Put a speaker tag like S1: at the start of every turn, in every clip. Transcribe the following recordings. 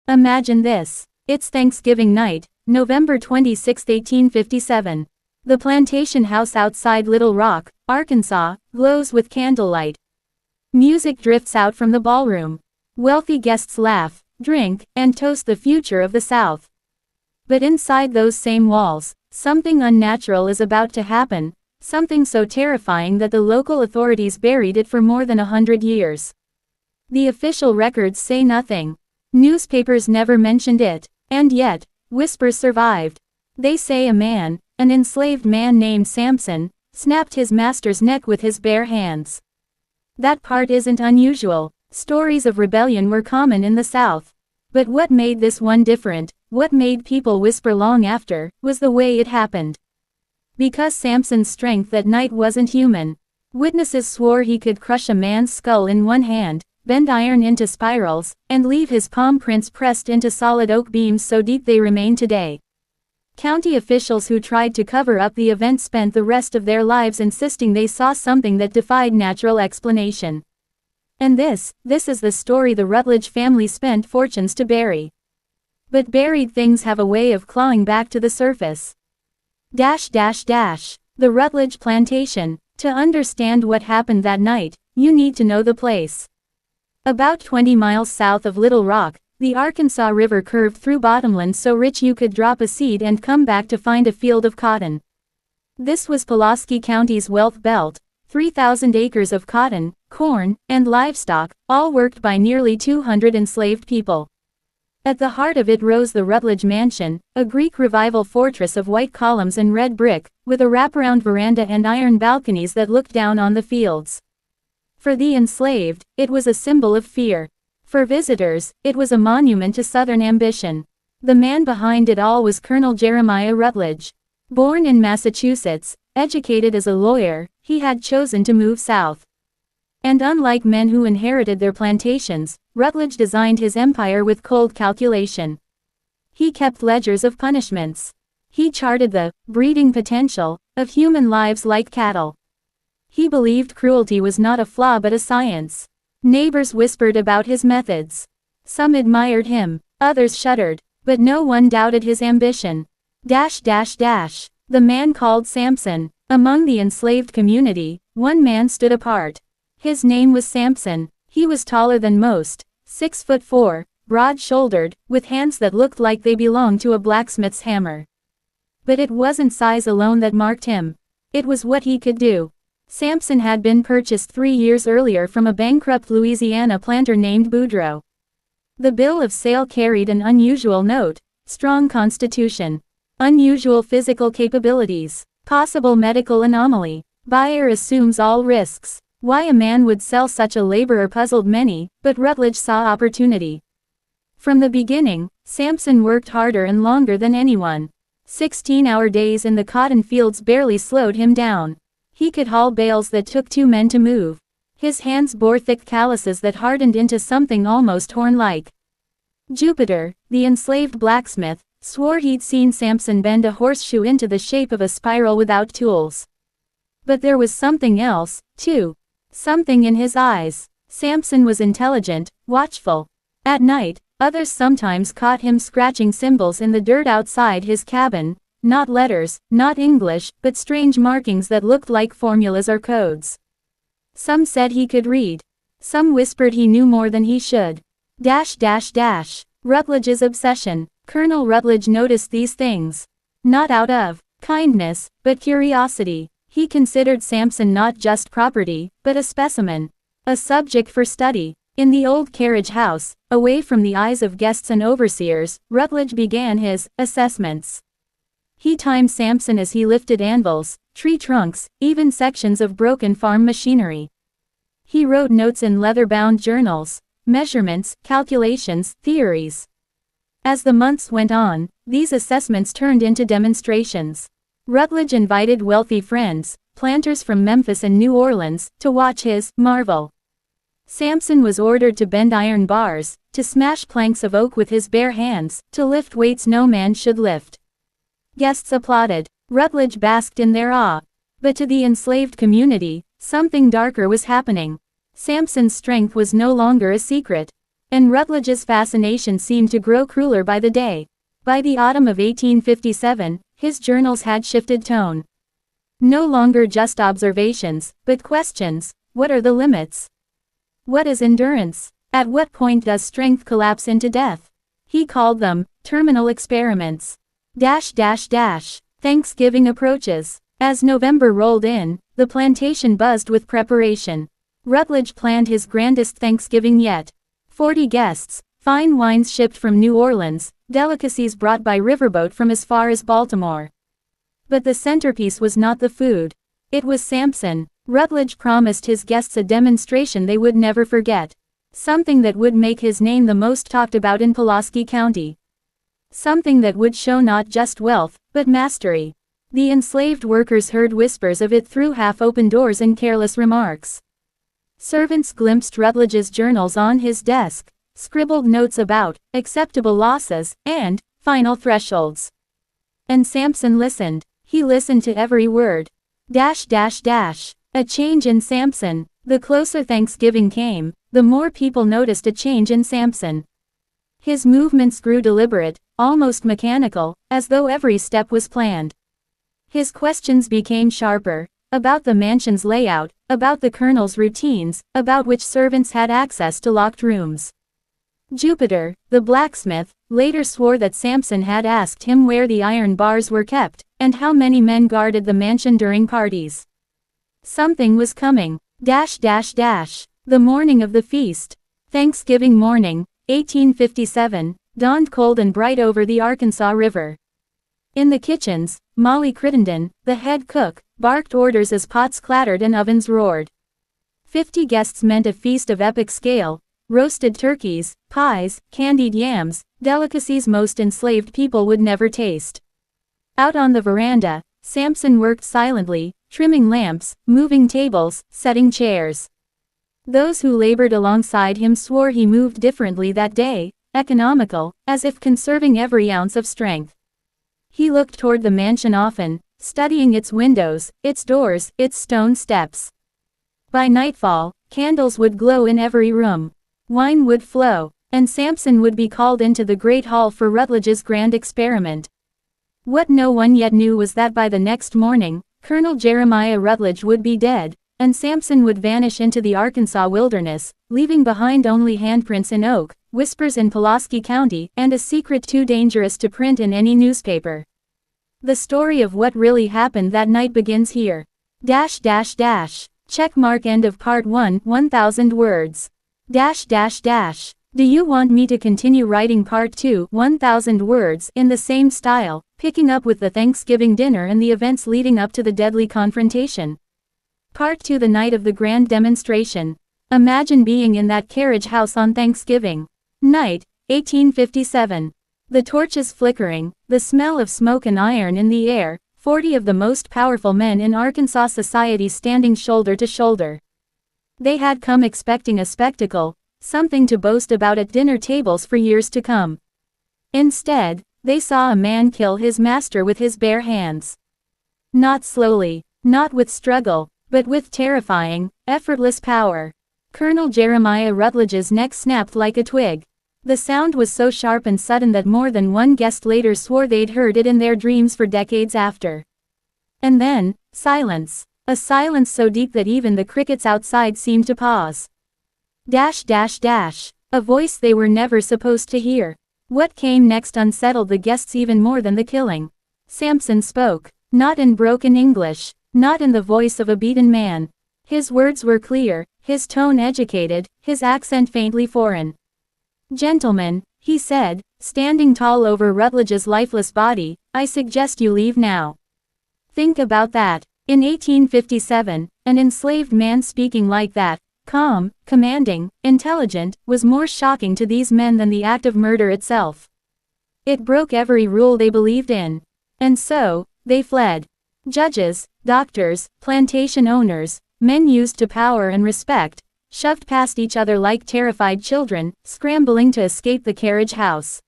S1: Imagine this. It's Thanksgiving night, November 26, 1857. The plantation house outside Little Rock, Arkansas, glows with candlelight. Music drifts out from the ballroom. Wealthy guests laugh, drink, and toast the future of the South. But inside those same walls, something unnatural is about to happen, something so terrifying that the local authorities buried it for more than 100 years. The official records say nothing. Newspapers never mentioned it. And yet, whispers survived. They say a man, an enslaved man named Sampson, snapped his master's neck with his bare hands. That part isn't unusual. Stories of rebellion were common in the South. But what made this one different, what made people whisper long after, was the way it happened. Because Sampson's strength that night wasn't human. Witnesses swore he could crush a man's skull in one hand, bend iron into spirals, and leave his palm prints pressed into solid oak beams so deep they remain today. County officials who tried to cover up the event spent the rest of their lives insisting they saw something that defied natural explanation. And this is the story the Rutledge family spent fortunes to bury. But buried things have a way of clawing back to the surface. The Rutledge plantation. To understand what happened that night, you need to know the place. About 20 miles south of Little Rock, the Arkansas River curved through bottomland so rich you could drop a seed and come back to find a field of cotton. This was Pulaski County's wealth belt, 3,000 acres of cotton, corn, and livestock, all worked by nearly 200 enslaved people. At the heart of it rose the Rutledge Mansion, a Greek Revival fortress of white columns and red brick, with a wraparound veranda and iron balconies that looked down on the fields. For the enslaved, it was a symbol of fear. For visitors, it was a monument to Southern ambition. The man behind it all was Colonel Jeremiah Rutledge. Born in Massachusetts, educated as a lawyer, he had chosen to move south. And unlike men who inherited their plantations, Rutledge designed his empire with cold calculation. He kept ledgers of punishments. He charted the breeding potential of human lives like cattle. He believed cruelty was not a flaw but a science. Neighbors whispered about his methods. Some admired him, others shuddered, but no one doubted his ambition. The man called Sampson. Among the enslaved community, one man stood apart. His name was Sampson. He was taller than most, 6'4", broad-shouldered, with hands that looked like they belonged to a blacksmith's hammer. But it wasn't size alone that marked him. It was what he could do. Sampson had been purchased 3 years earlier from a bankrupt Louisiana planter named Boudreaux. The bill of sale carried an unusual note: strong constitution, unusual physical capabilities, possible medical anomaly. Buyer assumes all risks. Why a man would sell such a laborer puzzled many, but Rutledge saw opportunity. From the beginning, Sampson worked harder and longer than anyone. 16-hour days in the cotton fields barely slowed him down. He could haul bales that took 2 men to move. His hands bore thick calluses that hardened into something almost horn-like. Jupiter, the enslaved blacksmith, swore he'd seen Sampson bend a horseshoe into the shape of a spiral without tools. But there was something else, too. Something in his eyes. Sampson was intelligent, watchful. At night, others sometimes caught him scratching symbols in the dirt outside his cabin. Not letters, not English, but strange markings that looked like formulas or codes. Some said he could read. Some whispered he knew more than he should. Rutledge's obsession. Colonel Rutledge noticed these things. Not out of kindness, but curiosity. He considered Sampson not just property, but a specimen. A subject for study. In the old carriage house, away from the eyes of guests and overseers, Rutledge began his assessments. He timed Sampson as he lifted anvils, tree trunks, even sections of broken farm machinery. He wrote notes in leather-bound journals, measurements, calculations, theories. As the months went on, these assessments turned into demonstrations. Rutledge invited wealthy friends, planters from Memphis and New Orleans, to watch his marvel. Sampson was ordered to bend iron bars, to smash planks of oak with his bare hands, to lift weights no man should lift. Guests applauded. Rutledge basked in their awe. But to the enslaved community, something darker was happening. Sampson's strength was no longer a secret. And Rutledge's fascination seemed to grow crueler by the day. By the autumn of 1857, his journals had shifted tone. No longer just observations, but questions. What are the limits? What is endurance? At what point does strength collapse into death? He called them terminal experiments. Thanksgiving approaches. As November rolled in, the plantation buzzed with preparation. Rutledge planned his grandest Thanksgiving yet. 40 guests, fine wines shipped from New Orleans, delicacies brought by riverboat from as far as Baltimore. But the centerpiece was not the food. It was Sampson. Rutledge promised his guests a demonstration they would never forget. Something that would make his name the most talked about in Pulaski County. Something that would show not just wealth, but mastery. The enslaved workers heard whispers of it through half-open doors and careless remarks. Servants glimpsed Rutledge's journals on his desk, scribbled notes about acceptable losses and final thresholds. And Sampson listened. He listened to every word. A change in Sampson. The closer Thanksgiving came, the more people noticed a change in Sampson. His movements grew deliberate, almost mechanical, as though every step was planned. His questions became sharper, about the mansion's layout, about the colonel's routines, about which servants had access to locked rooms. Jupiter, the blacksmith, later swore that Sampson had asked him where the iron bars were kept, and how many men guarded the mansion during parties. Something was coming. The morning of the feast. Thanksgiving morning, 1857, dawned cold and bright over the Arkansas River. In the kitchens, Molly Crittenden, the head cook, barked orders as pots clattered and ovens roared. 50 guests meant a feast of epic scale: roasted turkeys, pies, candied yams, delicacies most enslaved people would never taste. Out on the veranda, Sampson worked silently, trimming lamps, moving tables, setting chairs. Those who labored alongside him swore he moved differently that day, economical, as if conserving every ounce of strength. He looked toward the mansion often, studying its windows, its doors, its stone steps. By nightfall, candles would glow in every room. Wine would flow, and Sampson would be called into the great hall for Rutledge's grand experiment. What no one yet knew was that by the next morning, Colonel Jeremiah Rutledge would be dead, and Sampson would vanish into the Arkansas wilderness, leaving behind only handprints in oak, whispers in Pulaski County, and a secret too dangerous to print in any newspaper. The story of what really happened that night begins here. Check mark end of part 1, 1000 words. Do you want me to continue writing part 2, 1000 words, in the same style, picking up with the Thanksgiving dinner and the events leading up to the deadly confrontation? Part 2, the night of the grand demonstration. Imagine being in that carriage house on Thanksgiving night, 1857. The torches flickering, the smell of smoke and iron in the air, 40 of the most powerful men in Arkansas society standing shoulder to shoulder. They had come expecting a spectacle, something to boast about at dinner tables for years to come. Instead, they saw a man kill his master with his bare hands. Not slowly, not with struggle, but with terrifying, effortless power. Colonel Jeremiah Rutledge's neck snapped like a twig. The sound was so sharp and sudden that more than one guest later swore they'd heard it in their dreams for decades after. And then, silence. A silence so deep that even the crickets outside seemed to pause. A voice they were never supposed to hear. What came next unsettled the guests even more than the killing. Sampson spoke, not in broken English, not in the voice of a beaten man. His words were clear, his tone educated, his accent faintly foreign. "Gentlemen," he said, standing tall over Rutledge's lifeless body, "I suggest you leave now." Think about that. In 1857, an enslaved man speaking like that, calm, commanding, intelligent, was more shocking to these men than the act of murder itself. It broke every rule they believed in. And so, they fled. Judges, doctors, plantation owners, men used to power and respect, shoved past each other like terrified children, scrambling to escape the carriage house.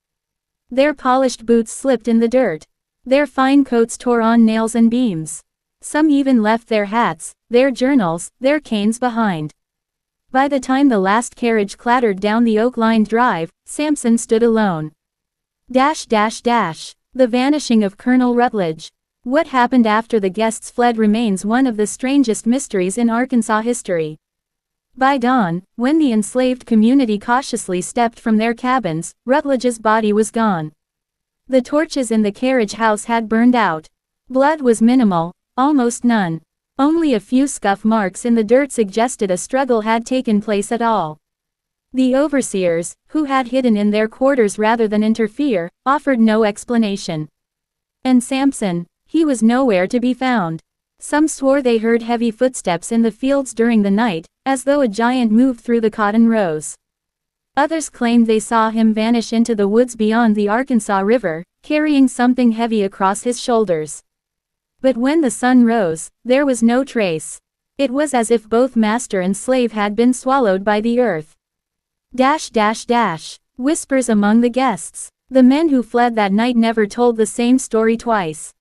S1: Their polished boots slipped in the dirt. Their fine coats tore on nails and beams. Some even left their hats, their journals, their canes behind. By the time the last carriage clattered down the oak-lined drive, Sampson stood alone. The vanishing of Colonel Rutledge. What happened after the guests fled remains one of the strangest mysteries in Arkansas history. By dawn, when the enslaved community cautiously stepped from their cabins, Rutledge's body was gone. The torches in the carriage house had burned out. Blood was minimal, almost none. Only a few scuff marks in the dirt suggested a struggle had taken place at all. The overseers, who had hidden in their quarters rather than interfere, offered no explanation. And Sampson, he was nowhere to be found. Some swore they heard heavy footsteps in the fields during the night, as though a giant moved through the cotton rows. Others claimed they saw him vanish into the woods beyond the Arkansas River, carrying something heavy across his shoulders. But when the sun rose, there was no trace. It was as if both master and slave had been swallowed by the earth. Whispers among the guests. The men who fled that night never told the same story twice.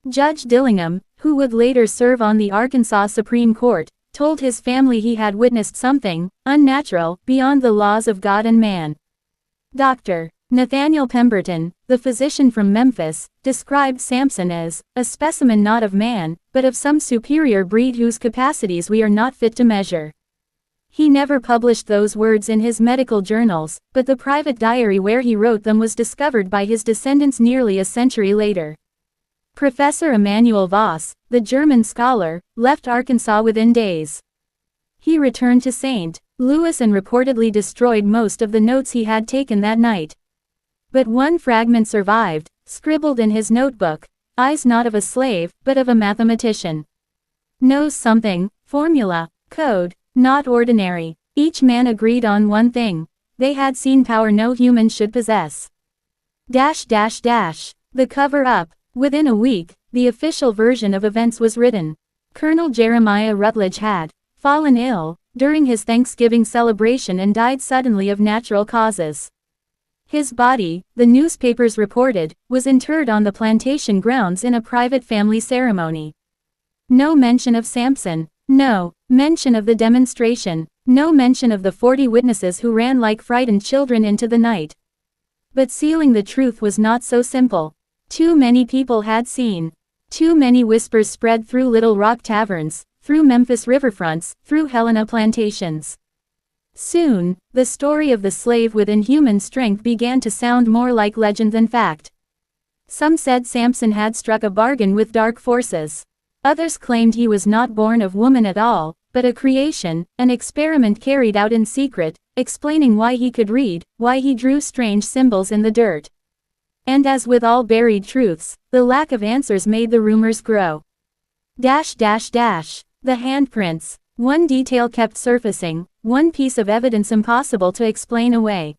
S1: Judge Dillingham, who would later serve on the Arkansas Supreme Court, told his family he had witnessed something unnatural, beyond the laws of God and man. Dr. Nathaniel Pemberton, the physician from Memphis, described Sampson as a specimen not of man, but of some superior breed whose capacities we are not fit to measure. He never published those words in his medical journals, but the private diary where he wrote them was discovered by his descendants nearly a century later. Professor Emanuel Voss, the German scholar, left Arkansas within days. He returned to St. Louis and reportedly destroyed most of the notes he had taken that night. But one fragment survived, scribbled in his notebook, eyes not of a slave, but of a mathematician. Knows something, formula, code, not ordinary. Each man agreed on one thing. They had seen power no human should possess. The cover-up. Within a week, the official version of events was written. Colonel Jeremiah Rutledge had fallen ill during his Thanksgiving celebration and died suddenly of natural causes. His body, the newspapers reported, was interred on the plantation grounds in a private family ceremony. No mention of Sampson. No mention of the demonstration. No mention of the 40 witnesses who ran like frightened children into the night. But sealing the truth was not so simple. Too many people had seen. Too many whispers spread through Little Rock taverns, through Memphis riverfronts, through Helena plantations. Soon, the story of the slave with inhuman strength began to sound more like legend than fact. Some said Sampson had struck a bargain with dark forces. Others claimed he was not born of woman at all, but a creation, an experiment carried out in secret, explaining why he could read, why he drew strange symbols in the dirt. And as with all buried truths, the lack of answers made the rumors grow. The handprints. One detail kept surfacing, one piece of evidence impossible to explain away.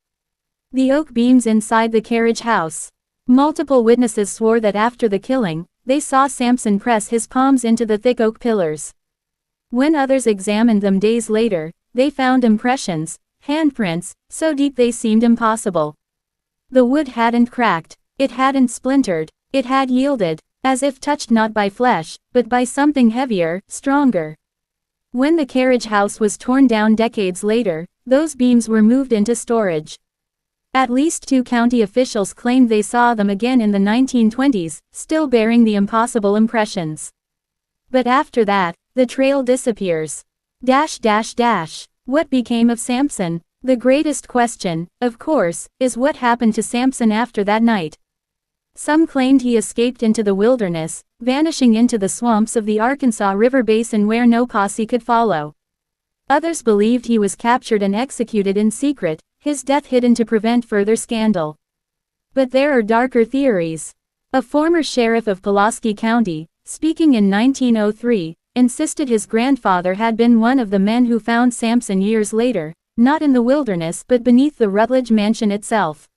S1: The oak beams inside the carriage house. Multiple witnesses swore that after the killing, they saw Sampson press his palms into the thick oak pillars. When others examined them days later, they found impressions, handprints, so deep they seemed impossible. The wood hadn't cracked, it hadn't splintered, it had yielded, as if touched not by flesh, but by something heavier, stronger. When the carriage house was torn down decades later, those beams were moved into storage. At least 2 county officials claimed they saw them again in the 1920s, still bearing the impossible impressions. But after that, the trail disappears. What became of Sampson? The greatest question, of course, is what happened to Sampson after that night. Some claimed he escaped into the wilderness, vanishing into the swamps of the Arkansas River basin where no posse could follow. Others believed he was captured and executed in secret, his death hidden to prevent further scandal. But there are darker theories. A former sheriff of Pulaski County, speaking in 1903, insisted his grandfather had been one of the men who found Sampson years later, not in the wilderness but beneath the Rutledge mansion itself.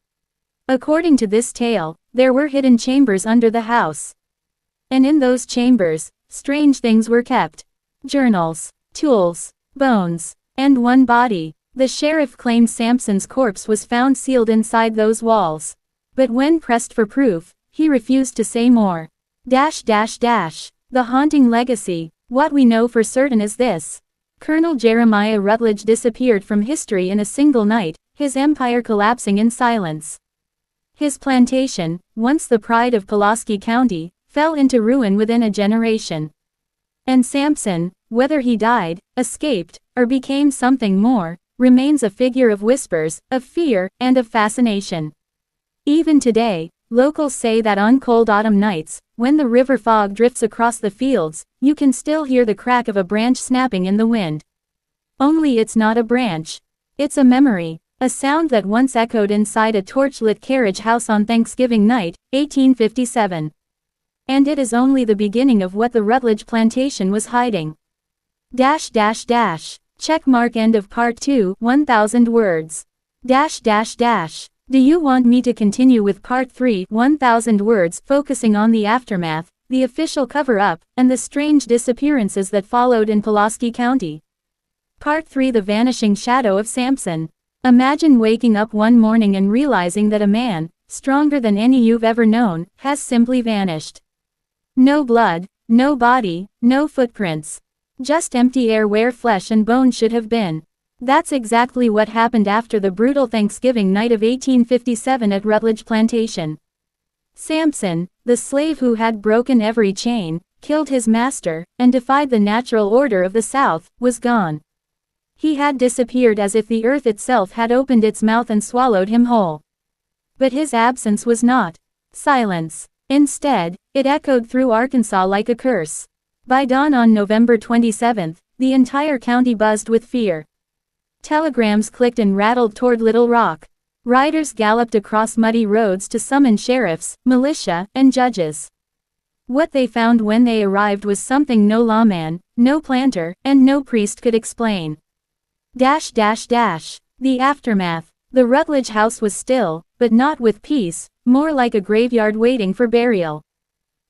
S1: According to this tale, there were hidden chambers under the house. And in those chambers, strange things were kept. Journals, tools, bones, and one body. The sheriff claimed Sampson's corpse was found sealed inside those walls. But when pressed for proof, he refused to say more. The haunting legacy. What we know for certain is this. Colonel Jeremiah Rutledge disappeared from history in a single night, his empire collapsing in silence. His plantation, once the pride of Pulaski County, fell into ruin within a generation. And Sampson, whether he died, escaped, or became something more, remains a figure of whispers, of fear, and of fascination. Even today, locals say that on cold autumn nights, when the river fog drifts across the fields, you can still hear the crack of a branch snapping in the wind. Only it's not a branch. It's a memory, a sound that once echoed inside a torch-lit carriage house on Thanksgiving night, 1857. And it is only the beginning of what the Rutledge plantation was hiding. Check mark end of part 2, 1000 words. Do you want me to continue with part 3, 1000 words, focusing on the aftermath, the official cover-up, and the strange disappearances that followed in Pulaski County? Part 3, the vanishing shadow of Sampson. Imagine waking up one morning and realizing that a man, stronger than any you've ever known, has simply vanished. No blood, no body, no footprints. Just empty air where flesh and bone should have been. That's exactly what happened after the brutal Thanksgiving night of 1857 at Rutledge Plantation. Sampson, the slave who had broken every chain, killed his master, and defied the natural order of the South, was gone. He had disappeared as if the earth itself had opened its mouth and swallowed him whole. But his absence was not silence. Instead, it echoed through Arkansas like a curse. By dawn on November 27, the entire county buzzed with fear. Telegrams clicked and rattled toward Little Rock. Riders galloped across muddy roads to summon sheriffs, militia, and judges. What they found when they arrived was something no lawman, no planter, and no priest could explain. The aftermath. The Rutledge house was still, but not with peace, more like a graveyard waiting for burial.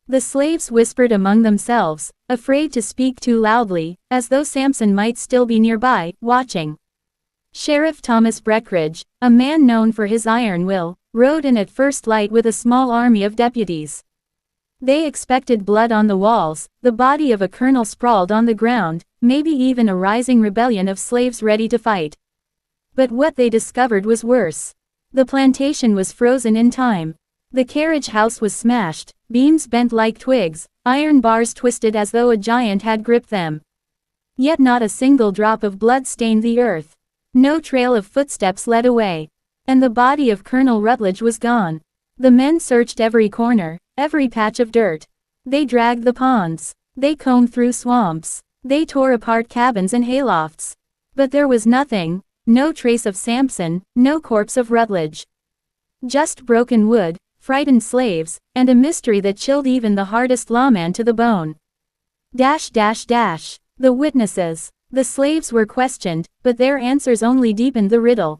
S1: The slaves whispered among themselves, afraid to speak too loudly, as though Sampson might still be nearby, watching. Sheriff Thomas Breckinridge, a man known for his iron will, rode in at first light with a small army of deputies. They expected blood on the walls, the body of a colonel sprawled on the ground, maybe even a rising rebellion of slaves ready to fight. But what they discovered was worse. The plantation was frozen in time. The carriage house was smashed, beams bent like twigs, iron bars twisted as though a giant had gripped them. Yet not a single drop of blood stained the earth. No trail of footsteps led away. And the body of Colonel Rutledge was gone. The men searched every corner, every patch of dirt. They dragged the ponds. They combed through swamps. They tore apart cabins and haylofts. But there was nothing, no trace of Sampson, no corpse of Rutledge. Just broken wood, frightened slaves, and a mystery that chilled even the hardest lawman to the bone. The witnesses. The slaves were questioned, but their answers only deepened the riddle.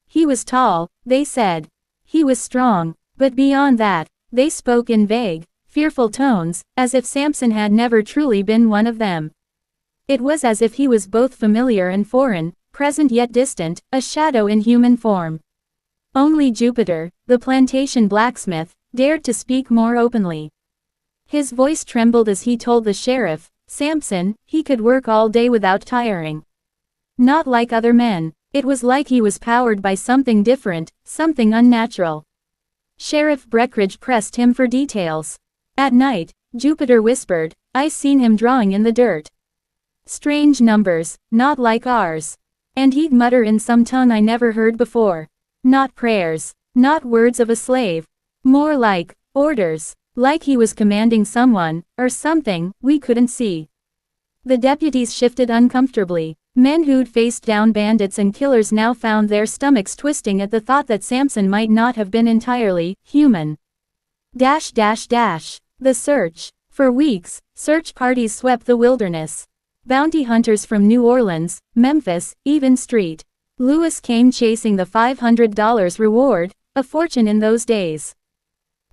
S1: He was tall, they said. He was strong, but beyond that, they spoke in vague, fearful tones, as if Sampson had never truly been one of them. It was as if he was both familiar and foreign, present yet distant, a shadow in human form. Only Jupiter, the plantation blacksmith, dared to speak more openly. His voice trembled as he told the sheriff, Sampson, he could work all day without tiring. Not like other men. It was like he was powered by something different, something unnatural. Sheriff Breckinridge pressed him for details. At night, Jupiter whispered, I seen him drawing in the dirt. Strange numbers, not like ours. And he'd mutter in some tongue I never heard before. Not prayers. Not words of a slave. More like orders. Like he was commanding someone, or something, we couldn't see. The deputies shifted uncomfortably. Men who'd faced down bandits and killers now found their stomachs twisting at the thought that Sampson might not have been entirely human. The search. For weeks, search parties swept the wilderness. Bounty hunters from New Orleans, Memphis, even St. Louis came chasing the $500 reward, a fortune in those days.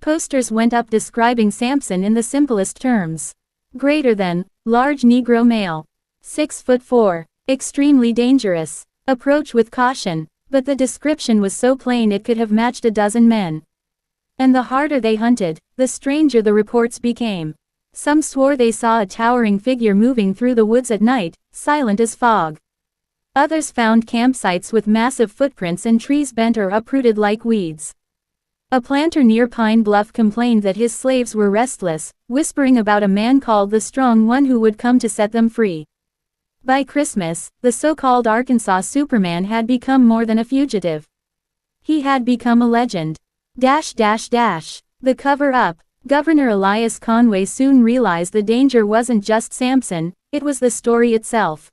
S1: Posters went up describing Sampson in the simplest terms. Greater than, large Negro male. 6'4". Extremely dangerous. Approach with caution. But the description was so plain it could have matched a dozen men. And the harder they hunted, the stranger the reports became. Some swore they saw a towering figure moving through the woods at night, silent as fog. Others found campsites with massive footprints and trees bent or uprooted like weeds. A planter near Pine Bluff complained that his slaves were restless, whispering about a man called the Strong One who would come to set them free. By Christmas, the so-called Arkansas Superman had become more than a fugitive. He had become a legend. The cover-up. Governor Elias Conway soon realized the danger wasn't just Sampson, it was the story itself.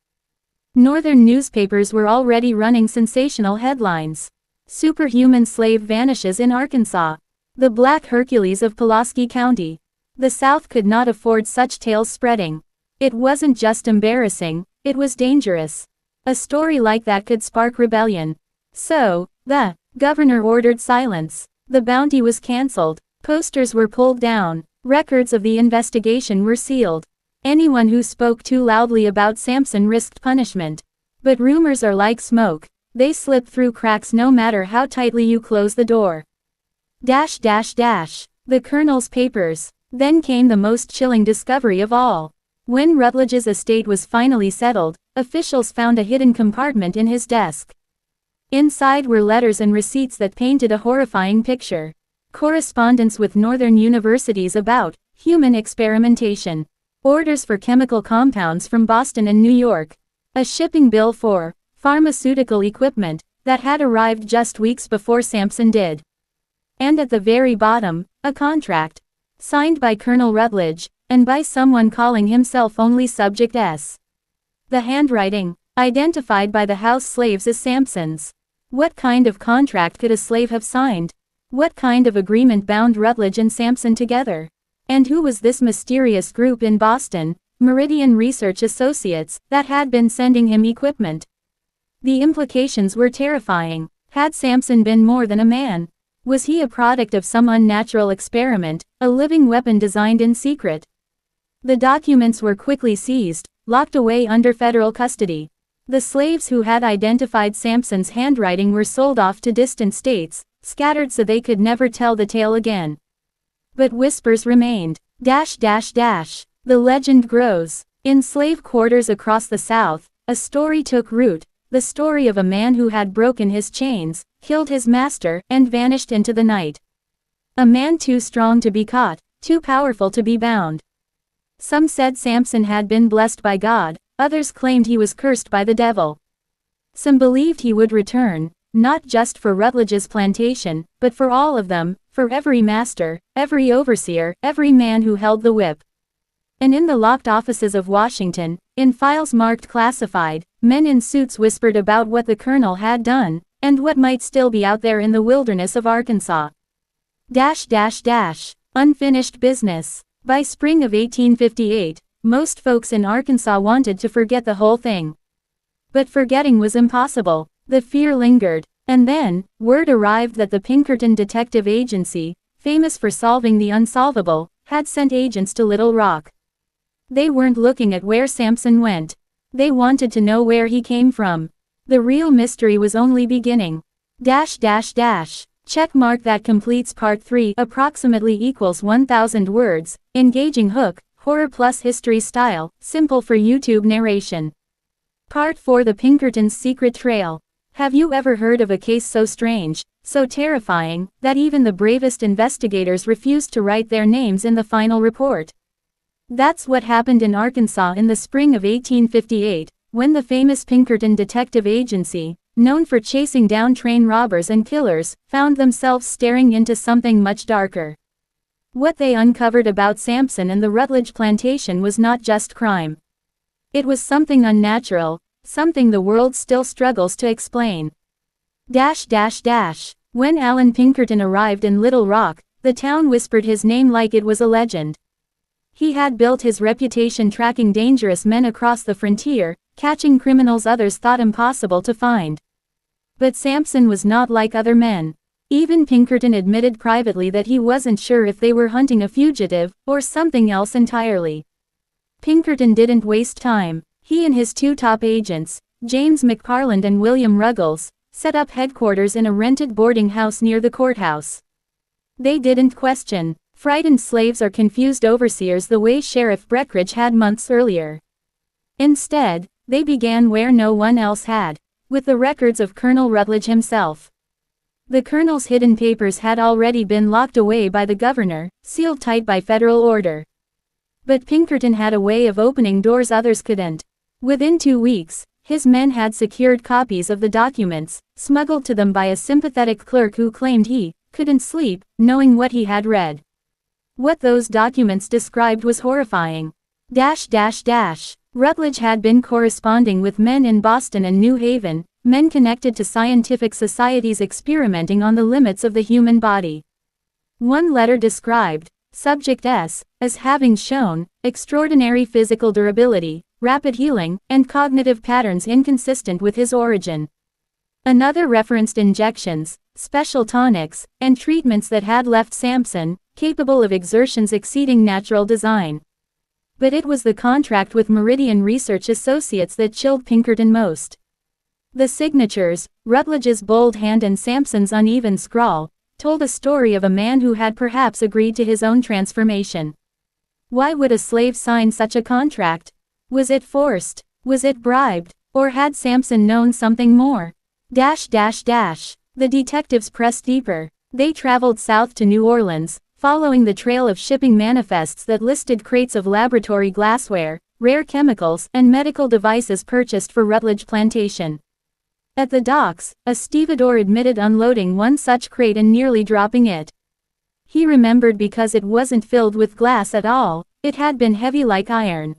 S1: Northern newspapers were already running sensational headlines. Superhuman slave vanishes in Arkansas. The Black Hercules of Pulaski County. The South could not afford such tales spreading. It wasn't just embarrassing, it was dangerous. A story like that could spark rebellion. So, the governor ordered silence. The bounty was cancelled. Posters were pulled down. Records of the investigation were sealed. Anyone who spoke too loudly about Sampson risked punishment. But rumors are like smoke. They slip through cracks no matter how tightly you close the door. The Colonel's papers. Then came the most chilling discovery of all. When Rutledge's estate was finally settled, officials found a hidden compartment in his desk. Inside were letters and receipts that painted a horrifying picture. Correspondence with northern universities about human experimentation. Orders for chemical compounds from Boston and New York. A shipping bill for pharmaceutical equipment that had arrived just weeks before Sampson did. And at the very bottom, a contract. Signed by Colonel Rutledge, and by someone calling himself only Subject S. The handwriting, identified by the house slaves as Sampson's. What kind of contract could a slave have signed? What kind of agreement bound Rutledge and Sampson together? And who was this mysterious group in Boston, Meridian Research Associates, that had been sending him equipment? The implications were terrifying. Had Sampson been more than a man? Was he a product of some unnatural experiment, a living weapon designed in secret? The documents were quickly seized, locked away under federal custody. The slaves who had identified Sampson's handwriting were sold off to distant states, scattered so they could never tell the tale again. But whispers remained. The legend grows. In slave quarters across the South, a story took root, the story of a man who had broken his chains, killed his master, and vanished into the night. A man too strong to be caught, too powerful to be bound. Some said Sampson had been blessed by God, others claimed he was cursed by the devil. Some believed he would return, not just for Rutledge's plantation, but for all of them, for every master, every overseer, every man who held the whip. And in the locked offices of Washington, in files marked classified, men in suits whispered about what the colonel had done, and what might still be out there in the wilderness of Arkansas. Unfinished business. By spring of 1858, most folks in Arkansas wanted to forget the whole thing. But forgetting was impossible. The fear lingered. And then, word arrived that the Pinkerton Detective Agency, famous for solving the unsolvable, had sent agents to Little Rock. They weren't looking at where Sampson went. They wanted to know where he came from. The real mystery was only beginning. Check mark that completes part 3, approximately equals 1,000 words, engaging hook, horror plus history style, simple for YouTube narration. Part 4, The Pinkertons' Secret Trail. Have you ever heard of a case so strange, so terrifying, that even the bravest investigators refused to write their names in the final report? That's what happened in Arkansas in the spring of 1858, when the famous Pinkerton Detective Agency, known for chasing down train robbers and killers, found themselves staring into something much darker. What they uncovered about Sampson and the Rutledge plantation was not just crime. It was something unnatural, something the world still struggles to explain. When Alan Pinkerton arrived in Little Rock, the town whispered his name like it was a legend. He had built his reputation tracking dangerous men across the frontier, catching criminals others thought impossible to find. But Sampson was not like other men. Even Pinkerton admitted privately that he wasn't sure if they were hunting a fugitive, or something else entirely. Pinkerton didn't waste time. He and his two top agents, James McParland and William Ruggles, set up headquarters in a rented boarding house near the courthouse. They didn't question frightened slaves or confused overseers the way Sheriff Breckinridge had months earlier. Instead, they began where no one else had, with the records of Colonel Rutledge himself. The colonel's hidden papers had already been locked away by the governor, sealed tight by federal order. But Pinkerton had a way of opening doors others couldn't. Within 2 weeks, his men had secured copies of the documents, smuggled to them by a sympathetic clerk who claimed he couldn't sleep, knowing what he had read. What those documents described was horrifying. Rutledge had been corresponding with men in Boston and New Haven, men connected to scientific societies experimenting on the limits of the human body. One letter described Subject S as having shown extraordinary physical durability, rapid healing, and cognitive patterns inconsistent with his origin. Another referenced injections, special tonics, and treatments that had left Sampson capable of exertions exceeding natural design. But it was the contract with Meridian Research Associates that chilled Pinkerton most. The signatures, Rutledge's bold hand and Sampson's uneven scrawl, told a story of a man who had perhaps agreed to his own transformation. Why would a slave sign such a contract? Was it forced? Was it bribed? Or had Sampson known something more? The detectives pressed deeper. They traveled south to New Orleans, following the trail of shipping manifests that listed crates of laboratory glassware, rare chemicals, and medical devices purchased for Rutledge Plantation. At the docks, a stevedore admitted unloading one such crate and nearly dropping it. He remembered because it wasn't filled with glass at all, it had been heavy like iron.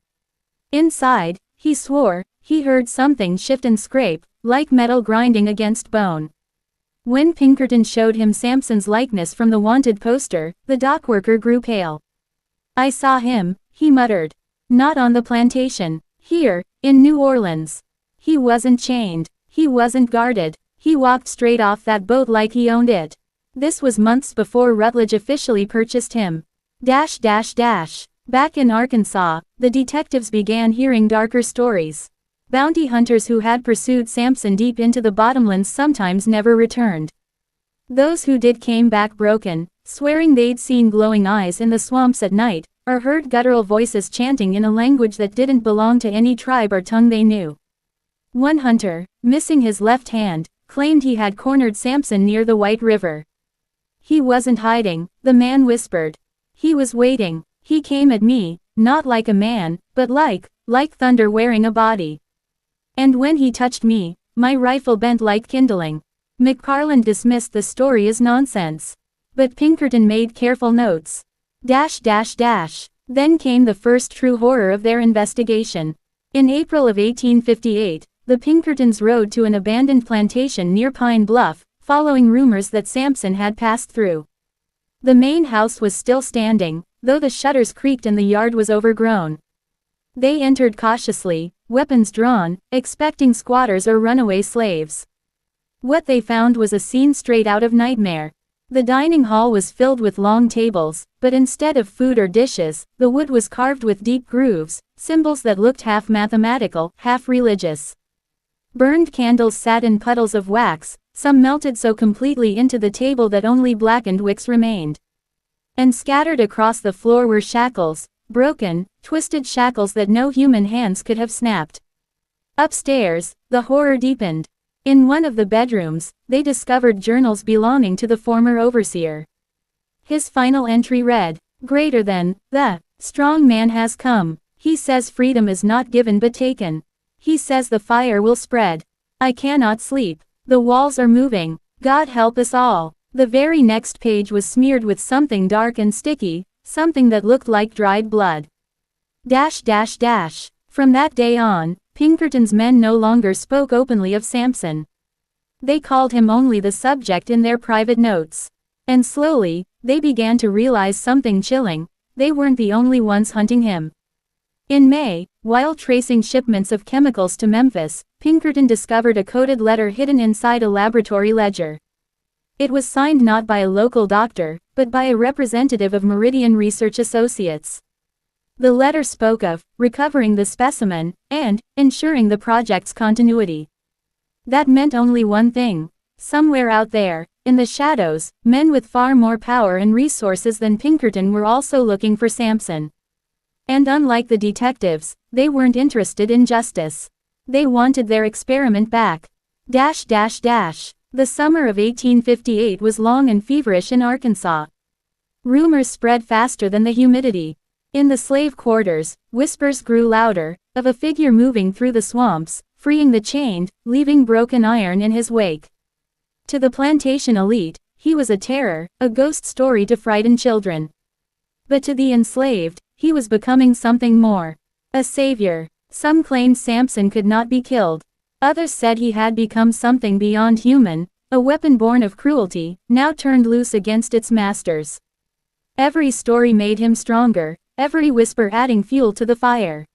S1: Inside, he swore, he heard something shift and scrape, like metal grinding against bone. When Pinkerton showed him Sampson's likeness from the wanted poster, the dockworker grew pale. "I saw him," he muttered. "Not on the plantation. Here, in New Orleans. He wasn't chained. He wasn't guarded. He walked straight off that boat like he owned it." This was months before Rutledge officially purchased him. Back in Arkansas, the detectives began hearing darker stories. Bounty hunters who had pursued Sampson deep into the bottomlands sometimes never returned. Those who did came back broken, swearing they'd seen glowing eyes in the swamps at night, or heard guttural voices chanting in a language that didn't belong to any tribe or tongue they knew. One hunter, missing his left hand, claimed he had cornered Sampson near the White River. "He wasn't hiding," the man whispered. "He was waiting. He came at me, not like a man, but like thunder wearing a body. And when he touched me, my rifle bent like kindling." McParland dismissed the story as nonsense. But Pinkerton made careful notes. Then came the first true horror of their investigation. In April of 1858, the Pinkertons rode to an abandoned plantation near Pine Bluff, following rumors that Sampson had passed through. The main house was still standing, though the shutters creaked and the yard was overgrown. They entered cautiously, weapons drawn, expecting squatters or runaway slaves. What they found was a scene straight out of nightmare. The dining hall was filled with long tables, but instead of food or dishes, the wood was carved with deep grooves, symbols that looked half mathematical, half religious. Burned candles sat in puddles of wax, some melted so completely into the table that only blackened wicks remained. And scattered across the floor were shackles, broken, twisted shackles that no human hands could have snapped. Upstairs, the horror deepened. In one of the bedrooms, they discovered journals belonging to the former overseer. His final entry read, "Greater than, the strong man has come. He says freedom is not given but taken. He says the fire will spread. I cannot sleep. The walls are moving. God help us all." The very next page was smeared with something dark and sticky, something that looked like dried blood. From that day on, Pinkerton's men no longer spoke openly of Sampson. They called him only the subject in their private notes. And slowly, they began to realize something chilling: they weren't the only ones hunting him. In May, while tracing shipments of chemicals to Memphis, Pinkerton discovered a coded letter hidden inside a laboratory ledger. It was signed not by a local doctor, but by a representative of Meridian Research Associates. The letter spoke of recovering the specimen and ensuring the project's continuity. That meant only one thing: somewhere out there, in the shadows, men with far more power and resources than Pinkerton were also looking for Sampson. And unlike the detectives, they weren't interested in justice. They wanted their experiment back. The summer of 1858 was long and feverish in Arkansas. Rumors spread faster than the humidity. In the slave quarters, whispers grew louder, of a figure moving through the swamps, freeing the chained, leaving broken iron in his wake. To the plantation elite, he was a terror, a ghost story to frighten children. But to the enslaved, he was becoming something more. A savior. Some claimed Sampson could not be killed. Others said he had become something beyond human, a weapon born of cruelty, now turned loose against its masters. Every story made him stronger, every whisper adding fuel to the fire.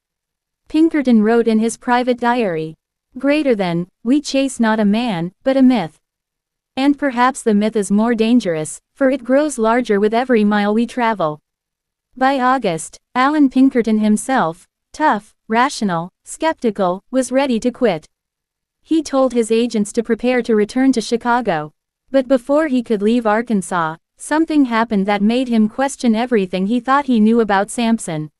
S1: Pinkerton wrote in his private diary, "Greater than, we chase not a man, but a myth. And perhaps the myth is more dangerous, for it grows larger with every mile we travel." By August, Allan Pinkerton himself, tough, rational, skeptical, was ready to quit. He told his agents to prepare to return to Chicago. But before he could leave Arkansas, something happened that made him question everything he thought he knew about Sampson.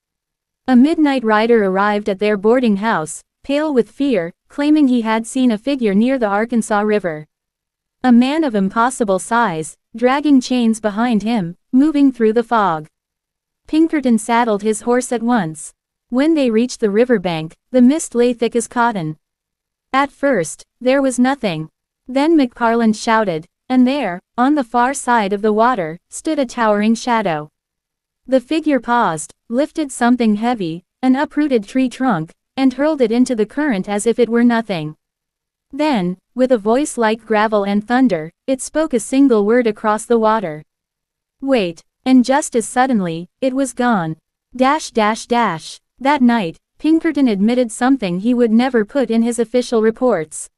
S1: A midnight rider arrived at their boarding house, pale with fear, claiming he had seen a figure near the Arkansas River. A man of impossible size, dragging chains behind him, moving through the fog. Pinkerton saddled his horse at once. When they reached the riverbank, the mist lay thick as cotton. At first, there was nothing. Then McParland shouted, and there, on the far side of the water, stood a towering shadow. The figure paused, lifted something heavy, an uprooted tree trunk, and hurled it into the current as if it were nothing. Then, with a voice like gravel and thunder, it spoke a single word across the water. "Wait," and just as suddenly, it was gone. That night, Pinkerton admitted something he would never put in his official reports.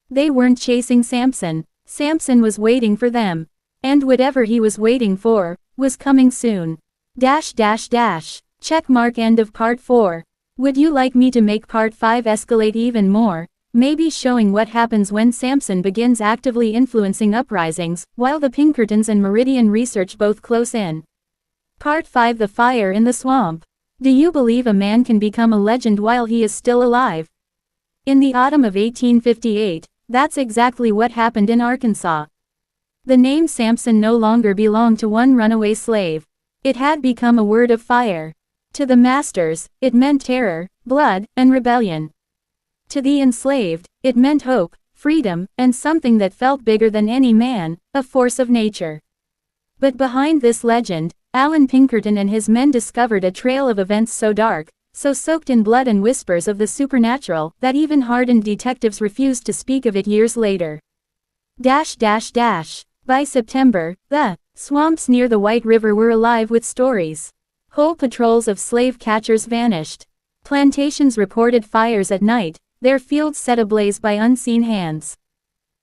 S1: They weren't chasing Sampson. Sampson was waiting for them. And whatever he was waiting for, was coming soon. Check mark. End of part 4. Would you like me to make part 5 escalate even more? Maybe showing what happens when Sampson begins actively influencing uprisings, while the Pinkertons and Meridian research both close in. Part 5. The Fire in the Swamp. Do you believe a man can become a legend while he is still alive? In the autumn of 1858, that's exactly what happened in Arkansas. The name Sampson no longer belonged to one runaway slave. It had become a word of fire. To the masters, it meant terror, blood, and rebellion. To the enslaved, it meant hope, freedom, and something that felt bigger than any man, a force of nature. But behind this legend, Allan Pinkerton and his men discovered a trail of events so dark, so soaked in blood and whispers of the supernatural, that even hardened detectives refused to speak of it years later. By September, the swamps near the White River were alive with stories. Whole patrols of slave catchers vanished. Plantations reported fires at night, their fields set ablaze by unseen hands.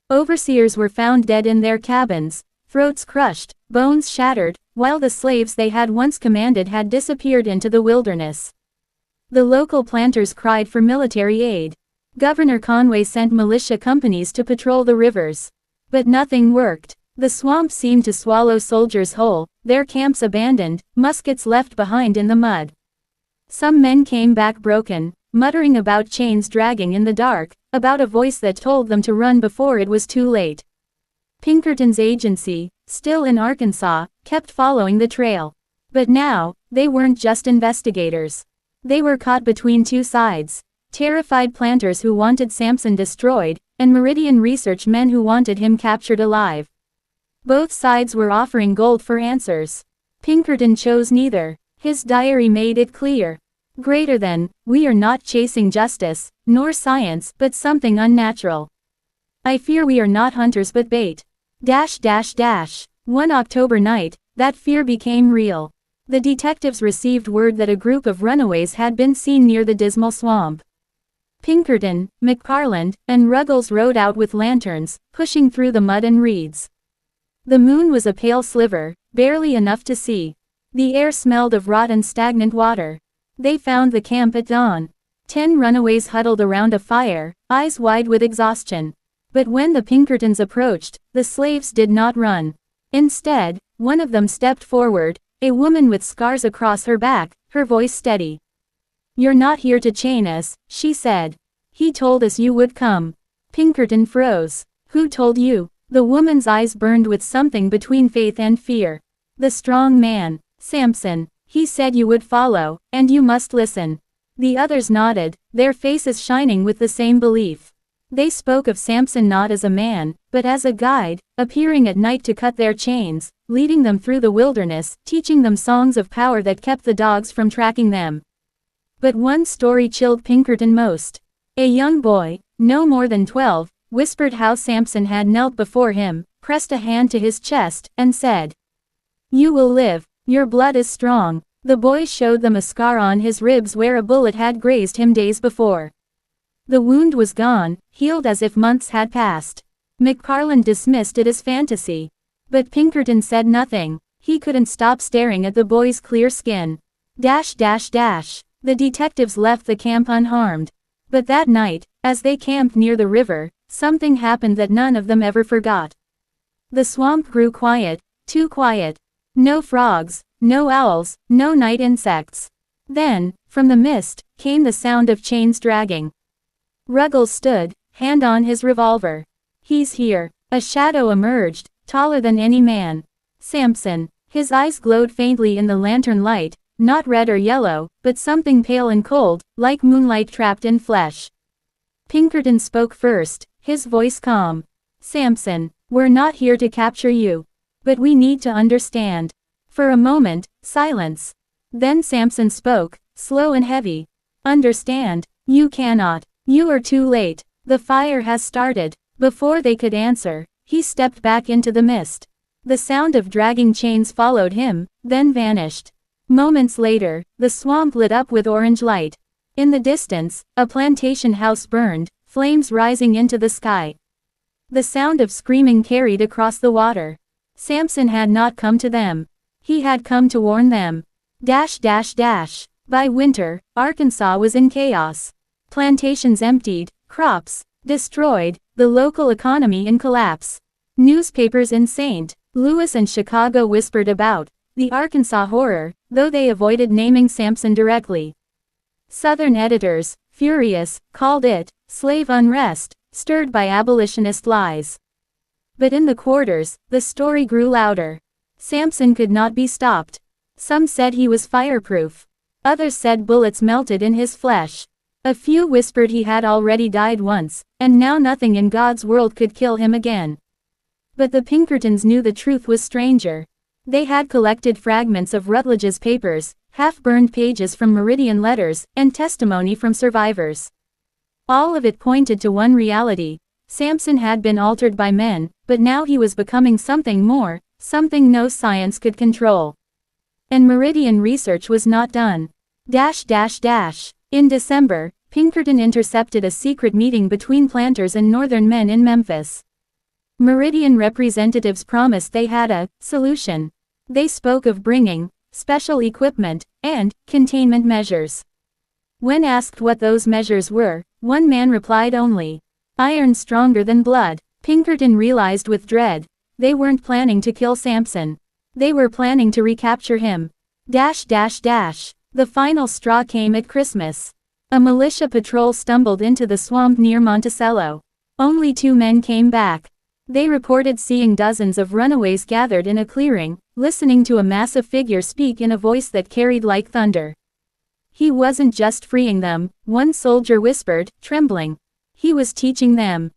S1: Overseers were found dead in their cabins, throats crushed, bones shattered, while the slaves they had once commanded had disappeared into the wilderness. The local planters cried for military aid. Governor Conway sent militia companies to patrol the rivers. But nothing worked. The swamp seemed to swallow soldiers whole, their camps abandoned, muskets left behind in the mud. Some men came back broken, muttering about chains dragging in the dark, about a voice that told them to run before it was too late. Pinkerton's agency, still in Arkansas, kept following the trail. But now, they weren't just investigators. They were caught between two sides. Terrified planters who wanted Sampson destroyed, and Meridian research men who wanted him captured alive. Both sides were offering gold for answers. Pinkerton chose neither. His diary made it clear. Greater than, we are not chasing justice, nor science, but something unnatural. I fear we are not hunters but bait. One October night, that fear became real. The detectives received word that a group of runaways had been seen near the dismal swamp. Pinkerton, McParland, and Ruggles rode out with lanterns, pushing through the mud and reeds. The moon was a pale sliver, barely enough to see. The air smelled of rot and stagnant water. They found the camp at dawn. 10 runaways huddled around a fire, eyes wide with exhaustion. But when the Pinkertons approached, the slaves did not run. Instead, one of them stepped forward, a woman with scars across her back, her voice steady. "You're not here to chain us," she said. He told us you would come. Pinkerton froze. Who told you? The woman's eyes burned with something between faith and fear. The strong man, Sampson. He said you would follow, and you must listen. The others nodded, their faces shining with the same belief. They spoke of Sampson not as a man, but as a guide, appearing at night to cut their chains, leading them through the wilderness, teaching them songs of power that kept the dogs from tracking them. But one story chilled Pinkerton most. A young boy, no more than 12, whispered how Sampson had knelt before him, pressed a hand to his chest, and said, "You will live, your blood is strong." The boy showed them a scar on his ribs where a bullet had grazed him days before. The wound was gone, healed as if months had passed. McFarland dismissed it as fantasy. But Pinkerton said nothing. He couldn't stop staring at the boy's clear skin. The detectives left the camp unharmed. But that night, as they camped near the river, something happened that none of them ever forgot. The swamp grew quiet, too quiet. No frogs, no owls, no night insects. Then, from the mist, came the sound of chains dragging. Ruggles stood, hand on his revolver. "He's here." A shadow emerged, taller than any man. Sampson. His eyes glowed faintly in the lantern light, not red or yellow, but something pale and cold, like moonlight trapped in flesh. Pinkerton spoke first, his voice calm. "Sampson, we're not here to capture you. But we need to understand." For a moment, silence. Then Sampson spoke, slow and heavy. "Understand? You cannot. You are too late. The fire has started." Before they could answer, he stepped back into the mist. The sound of dragging chains followed him, then vanished. Moments later, the swamp lit up with orange light. In the distance, a plantation house burned, flames rising into the sky. The sound of screaming carried across the water. Sampson had not come to them. He had come to warn them. By winter, Arkansas was in chaos. Plantations emptied, crops destroyed, the local economy in collapse. Newspapers in St. Louis and Chicago whispered about the Arkansas horror, though they avoided naming Sampson directly. Southern editors, furious, called it slave unrest, stirred by abolitionist lies. But in the quarters, the story grew louder. Sampson could not be stopped. Some said he was fireproof. Others said bullets melted in his flesh. A few whispered he had already died once, and now nothing in God's world could kill him again. But the Pinkertons knew the truth was stranger. They had collected fragments of Rutledge's papers, half-burned pages from Meridian letters, and testimony from survivors. All of it pointed to one reality. Sampson had been altered by men, but now he was becoming something more, something no science could control. And Meridian research was not done. In December, Pinkerton intercepted a secret meeting between planters and Northern men in Memphis. Meridian representatives promised they had a solution. They spoke of bringing special equipment and containment measures. When asked what those measures were, one man replied only, "Iron stronger than blood." Pinkerton realized with dread. They weren't planning to kill Sampson. They were planning to recapture him. The final straw came at Christmas. A militia patrol stumbled into the swamp near Monticello. Only 2 men came back. They reported seeing dozens of runaways gathered in a clearing, listening to a massive figure speak in a voice that carried like thunder. He wasn't just freeing them, one soldier whispered, trembling. He was teaching them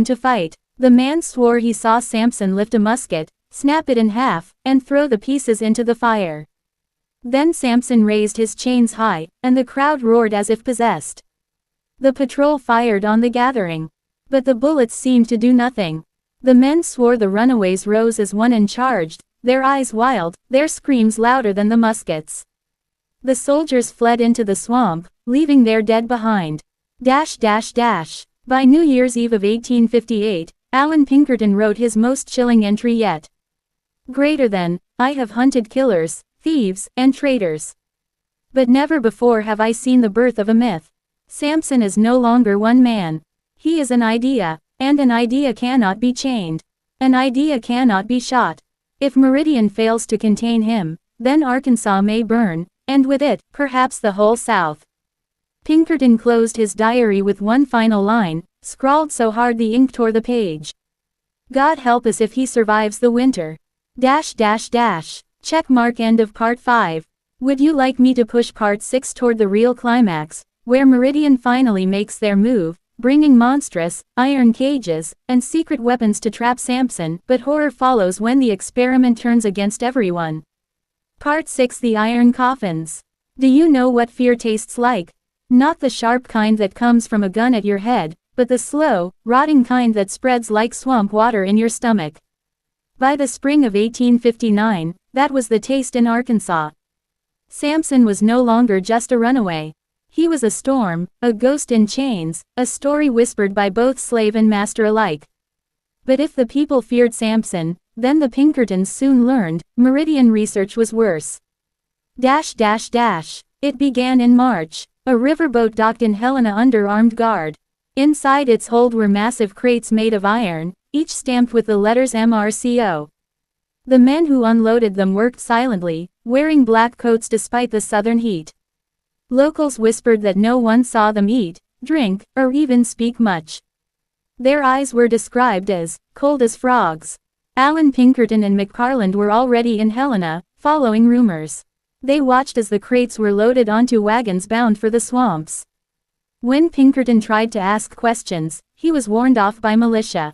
S1: to fight. The man swore he saw Sampson lift a musket, snap it in half, and throw the pieces into the fire. Then Sampson raised his chains high, and the crowd roared as if possessed. The patrol fired on the gathering. But the bullets seemed to do nothing. The men swore the runaways rose as one and charged, their eyes wild, their screams louder than the muskets. The soldiers fled into the swamp, leaving their dead behind. By New Year's Eve of 1858, Allan Pinkerton wrote his most chilling entry yet. Greater than, I have hunted killers, thieves, and traitors. But never before have I seen the birth of a myth. Sampson is no longer one man. He is an idea, and an idea cannot be chained. An idea cannot be shot. If Meridian fails to contain him, then Arkansas may burn, and with it, perhaps the whole South. Pinkerton closed his diary with one final line, scrawled so hard the ink tore the page. God help us if he survives the winter. Check mark. End of part 5. Would you like me to push part 6 toward the real climax, where Meridian finally makes their move, bringing monstrous, iron cages, and secret weapons to trap Sampson, but horror follows when the experiment turns against everyone. Part 6. The Iron Coffins. Do you know what fear tastes like? Not the sharp kind that comes from a gun at your head, but the slow, rotting kind that spreads like swamp water in your stomach. By the spring of 1859, that was the taste in Arkansas. Sampson was no longer just a runaway. He was a storm, a ghost in chains, a story whispered by both slave and master alike. But if the people feared Sampson, then the Pinkertons soon learned, Meridian research was worse. It began in March. A riverboat docked in Helena under armed guard. Inside its hold were massive crates made of iron, each stamped with the letters MRCO. The men who unloaded them worked silently, wearing black coats despite the southern heat. Locals whispered that no one saw them eat, drink, or even speak much. Their eyes were described as cold as frogs. Allen Pinkerton and McParland were already in Helena, following rumors. They watched as the crates were loaded onto wagons bound for the swamps. When Pinkerton tried to ask questions, he was warned off by militia.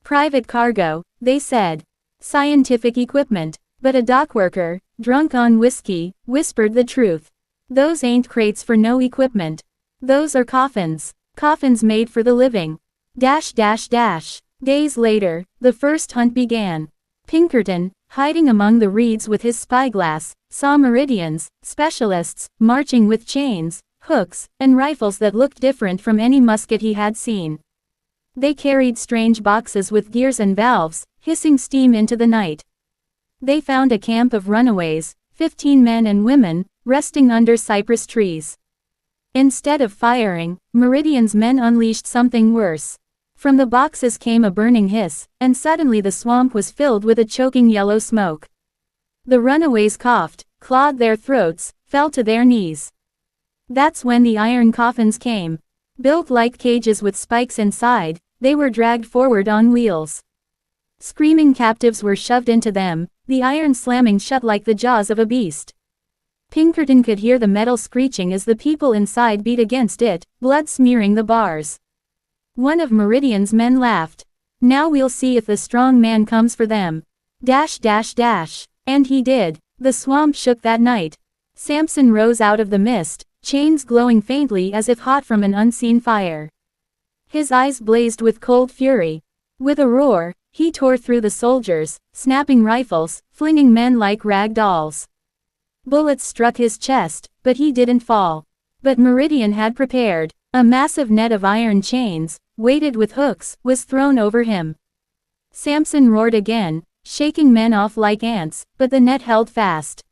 S1: Private cargo, they said. Scientific equipment. But a dockworker, drunk on whiskey, whispered the truth. Those ain't crates for no equipment. Those are coffins. Coffins made for the living. Days later, the first hunt began. Pinkerton, hiding among the reeds with his spyglass, saw Meridians, specialists, marching with chains, hooks, and rifles that looked different from any musket he had seen. They carried strange boxes with gears and valves, hissing steam into the night. They found a camp of runaways, 15 men and women, resting under cypress trees. Instead of firing, Meridian's men unleashed something worse. From the boxes came a burning hiss, and suddenly the swamp was filled with a choking yellow smoke. The runaways coughed, clawed their throats, fell to their knees. That's when the iron coffins came. Built like cages with spikes inside, they were dragged forward on wheels. Screaming captives were shoved into them, the iron slamming shut like the jaws of a beast. Pinkerton could hear the metal screeching as the people inside beat against it, blood smearing the bars. One of Meridian's men laughed. Now we'll see if the strong man comes for them. And he did. The swamp shook that night. Sampson rose out of the mist, chains glowing faintly as if hot from an unseen fire. His eyes blazed with cold fury. With a roar, he tore through the soldiers, snapping rifles, flinging men like rag dolls. Bullets struck his chest, but he didn't fall. But Meridian had prepared. A massive net of iron chains, weighted with hooks, was thrown over him. Sampson roared again, shaking men off like ants, but the net held fast.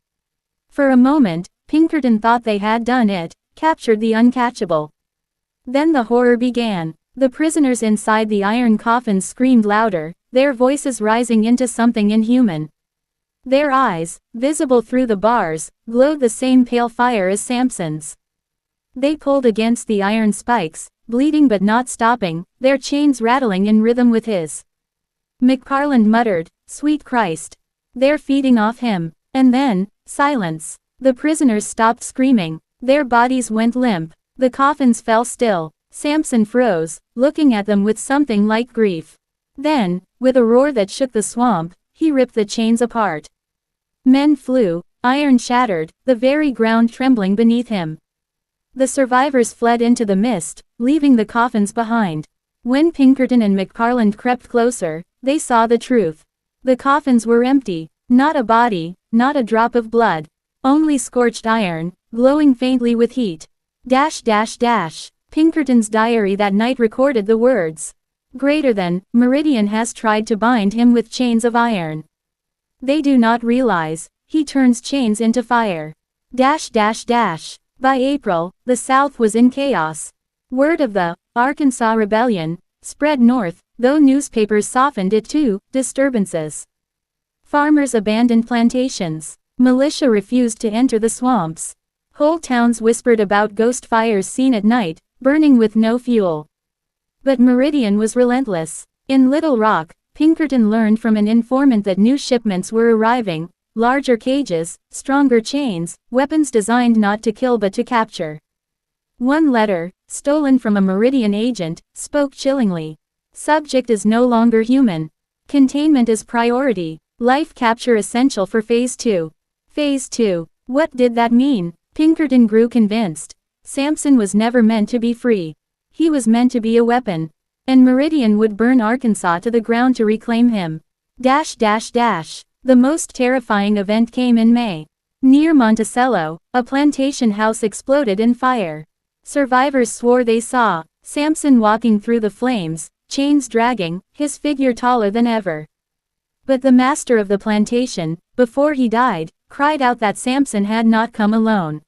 S1: For a moment, Pinkerton thought they had done it, captured the uncatchable. Then the horror began. The prisoners inside the iron coffins screamed louder, their voices rising into something inhuman. Their eyes, visible through the bars, glowed the same pale fire as Sampson's. They pulled against the iron spikes, bleeding but not stopping, their chains rattling in rhythm with his. McParland muttered, "Sweet Christ. They're feeding off him." And then, silence. The prisoners stopped screaming. Their bodies went limp. The coffins fell still. Sampson froze, looking at them with something like grief. Then, with a roar that shook the swamp, he ripped the chains apart. Men flew, iron shattered, the very ground trembling beneath him. The survivors fled into the mist, leaving the coffins behind. When Pinkerton and McParland crept closer, they saw the truth. The coffins were empty. Not a body, not a drop of blood. Only scorched iron, glowing faintly with heat. Pinkerton's diary that night recorded the words. Greater than, Meridian has tried to bind him with chains of iron. They do not realize, he turns chains into fire. By April, the South was in chaos. Word of the Arkansas Rebellion spread north, though newspapers softened it to disturbances. Farmers abandoned plantations. Militia refused to enter the swamps. Whole towns whispered about ghost fires seen at night, burning with no fuel. But Meridian was relentless. In Little Rock, Pinkerton learned from an informant that new shipments were arriving, larger cages, stronger chains, weapons designed not to kill but to capture. One letter, stolen from a Meridian agent, spoke chillingly. Subject is no longer human. Containment is priority. Life capture essential for Phase 2. Phase 2. What did that mean? Pinkerton grew convinced. Sampson was never meant to be free. He was meant to be a weapon. And Meridian would burn Arkansas to the ground to reclaim him. The most terrifying event came in May. Near Monticello, a plantation house exploded in fire. Survivors swore they saw Sampson walking through the flames, chains dragging, his figure taller than ever. But the master of the plantation, before he died, cried out that Sampson had not come alone.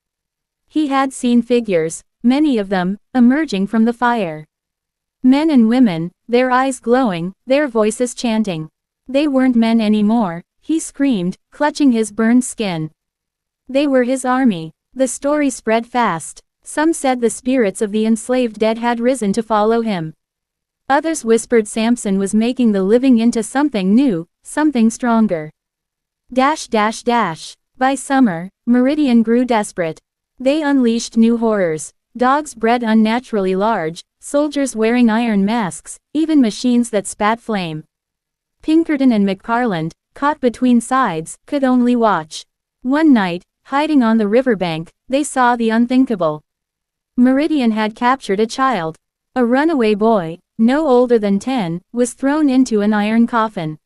S1: He had seen figures, many of them, emerging from the fire. Men and women, their eyes glowing, their voices chanting. They weren't men anymore, he screamed, clutching his burned skin. They were his army. The story spread fast. Some said the spirits of the enslaved dead had risen to follow him. Others whispered Sampson was making the living into something new, something stronger. By summer, Meridian grew desperate. They unleashed new horrors. Dogs bred unnaturally large, soldiers wearing iron masks, even machines that spat flame. Pinkerton and McFarland, caught between sides, could only watch. One night, hiding on the riverbank, they saw the unthinkable. Meridian had captured a child. A runaway boy, no older than 10, was thrown into an iron coffin.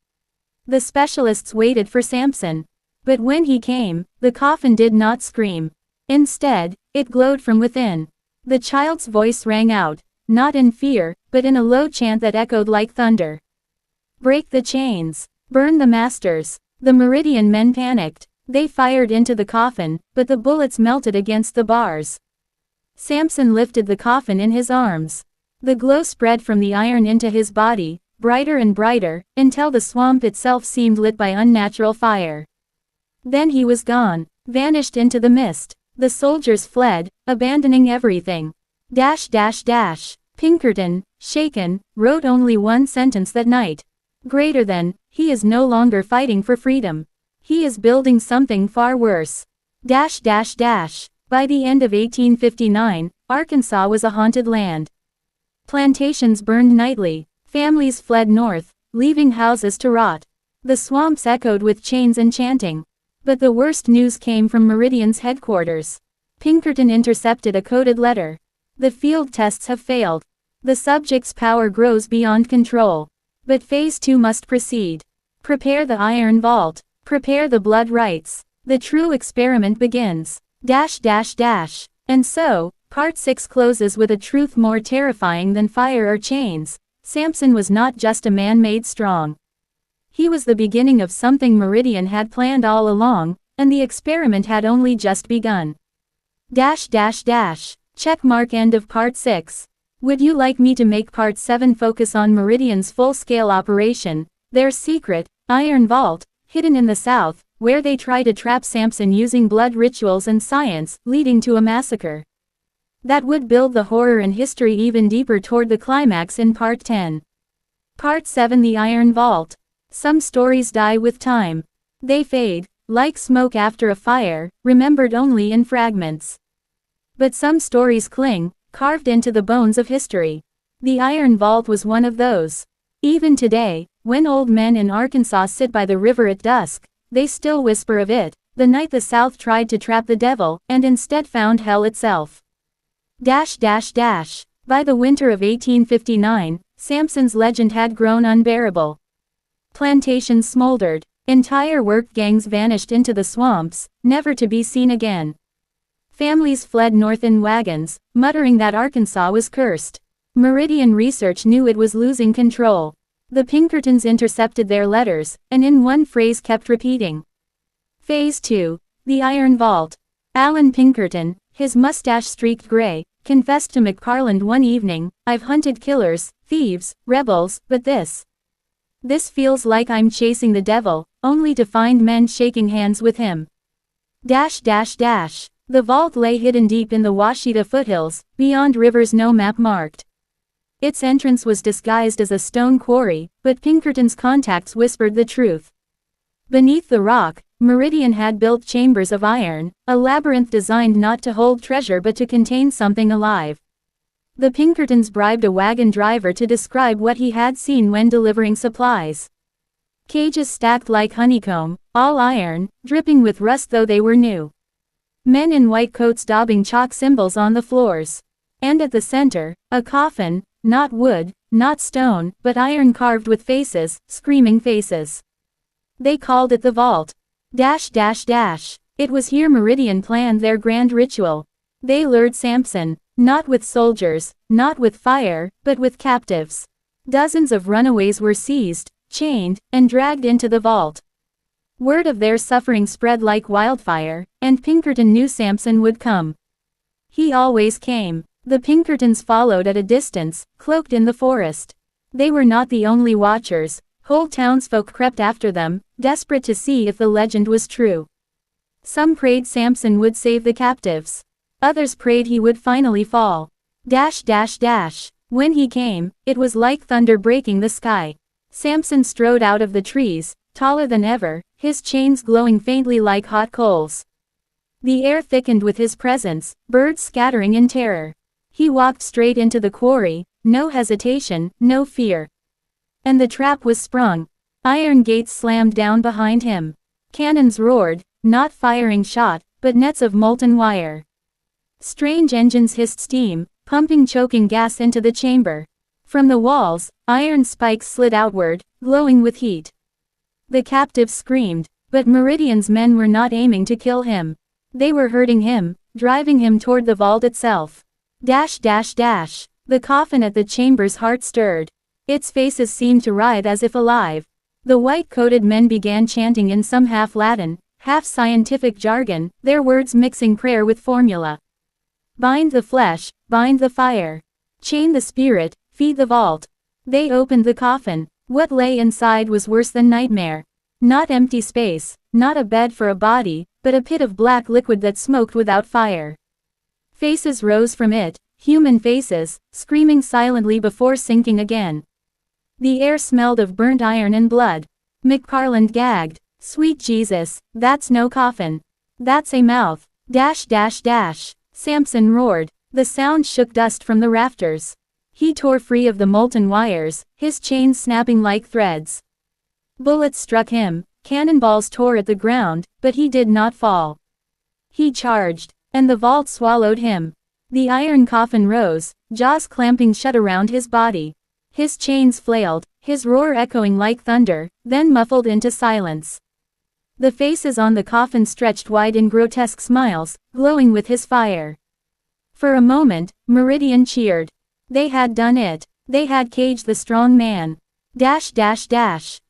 S1: The specialists waited for Sampson. But when he came, the coffin did not scream. Instead, it glowed from within. The child's voice rang out, not in fear, but in a low chant that echoed like thunder. Break the chains. Burn the masters. The Meridian men panicked. They fired into the coffin, but the bullets melted against the bars. Sampson lifted the coffin in his arms. The glow spread from the iron into his body, brighter and brighter, until the swamp itself seemed lit by unnatural fire. Then he was gone, vanished into the mist. The soldiers fled, abandoning everything. Pinkerton, shaken, wrote only one sentence that night. Greater than, he is no longer fighting for freedom. He is building something far worse. By the end of 1859, Arkansas was a haunted land. Plantations burned nightly. Families fled north, leaving houses to rot. The swamps echoed with chains and chanting. But the worst news came from Meridian's headquarters. Pinkerton intercepted a coded letter. The field tests have failed. The subject's power grows beyond control. But Phase 2 must proceed. Prepare the iron vault. Prepare the blood rites. The true experiment begins. And so, Part 6 closes with a truth more terrifying than fire or chains. Sampson was not just a man made strong. He was the beginning of something Meridian had planned all along, and the experiment had only just begun. Checkmark. End of Part 6. Would you like me to make Part 7 focus on Meridian's full-scale operation, their secret, iron vault, hidden in the south, where they try to trap Sampson using blood rituals and science, leading to a massacre? That would build the horror and history even deeper toward the climax in Part 10. Part 7. The Iron Vault. Some stories die with time. They fade, like smoke after a fire, remembered only in fragments. But some stories cling, carved into the bones of history. The Iron Vault was one of those. Even today, when old men in Arkansas sit by the river at dusk, they still whisper of it, the night the South tried to trap the devil, and instead found hell itself. By the winter of 1859, Sampson's legend had grown unbearable. Plantations smoldered. Entire work gangs vanished into the swamps, never to be seen again. Families fled north in wagons, muttering that Arkansas was cursed. Meridian Research knew it was losing control. The Pinkertons intercepted their letters, and in one phrase kept repeating. Phase 2. The Iron Vault. Alan Pinkerton, his mustache streaked gray, confessed to McFarland one evening, "I've hunted killers, thieves, rebels, but this feels like I'm chasing the devil, only to find men shaking hands with him." The vault lay hidden deep in the Washita foothills, beyond rivers no map marked. Its entrance was disguised as a stone quarry, but Pinkerton's contacts whispered the truth. Beneath the rock, Meridian had built chambers of iron, a labyrinth designed not to hold treasure but to contain something alive. The Pinkertons bribed a wagon driver to describe what he had seen when delivering supplies. Cages stacked like honeycomb, all iron, dripping with rust though they were new. Men in white coats daubing chalk symbols on the floors. And at the center, a coffin, not wood, not stone, but iron carved with faces, screaming faces. They called it the vault. It was here Meridian planned their grand ritual. They lured Sampson, not with soldiers, not with fire, but with captives. Dozens of runaways were seized, chained, and dragged into the vault. Word of their suffering spread like wildfire, and Pinkerton knew Sampson would come. He always came. The Pinkertons followed at a distance, cloaked in the forest. They were not the only watchers. Whole townsfolk crept after them, desperate to see if the legend was true. Some prayed Sampson would save the captives. Others prayed he would finally fall. When he came, it was like thunder breaking the sky. Sampson strode out of the trees, taller than ever, his chains glowing faintly like hot coals. The air thickened with his presence, birds scattering in terror. He walked straight into the quarry, no hesitation, no fear. And the trap was sprung. Iron gates slammed down behind him. Cannons roared, not firing shot, but nets of molten wire. Strange engines hissed steam, pumping choking gas into the chamber. From the walls, iron spikes slid outward, glowing with heat. The captives screamed, but Meridian's men were not aiming to kill him. They were hurting him, driving him toward the vault itself. The coffin at the chamber's heart stirred. Its faces seemed to writhe as if alive. The white-coated men began chanting in some half-Latin, half-scientific jargon, their words mixing prayer with formula. Bind the flesh, bind the fire. Chain the spirit, feed the vault. They opened the coffin. What lay inside was worse than nightmare. Not empty space, not a bed for a body, but a pit of black liquid that smoked without fire. Faces rose from it, human faces, screaming silently before sinking again. The air smelled of burnt iron and blood. McParland gagged. Sweet Jesus, that's no coffin. That's a mouth. Sampson roared. The sound shook dust from the rafters. He tore free of the molten wires, his chains snapping like threads. Bullets struck him, cannonballs tore at the ground, but he did not fall. He charged, and the vault swallowed him. The iron coffin rose, jaws clamping shut around his body. His chains flailed, his roar echoing like thunder, then muffled into silence. The faces on the coffin stretched wide in grotesque smiles, glowing with his fire. For a moment, Meridian cheered. They had done it. They had caged the strong man.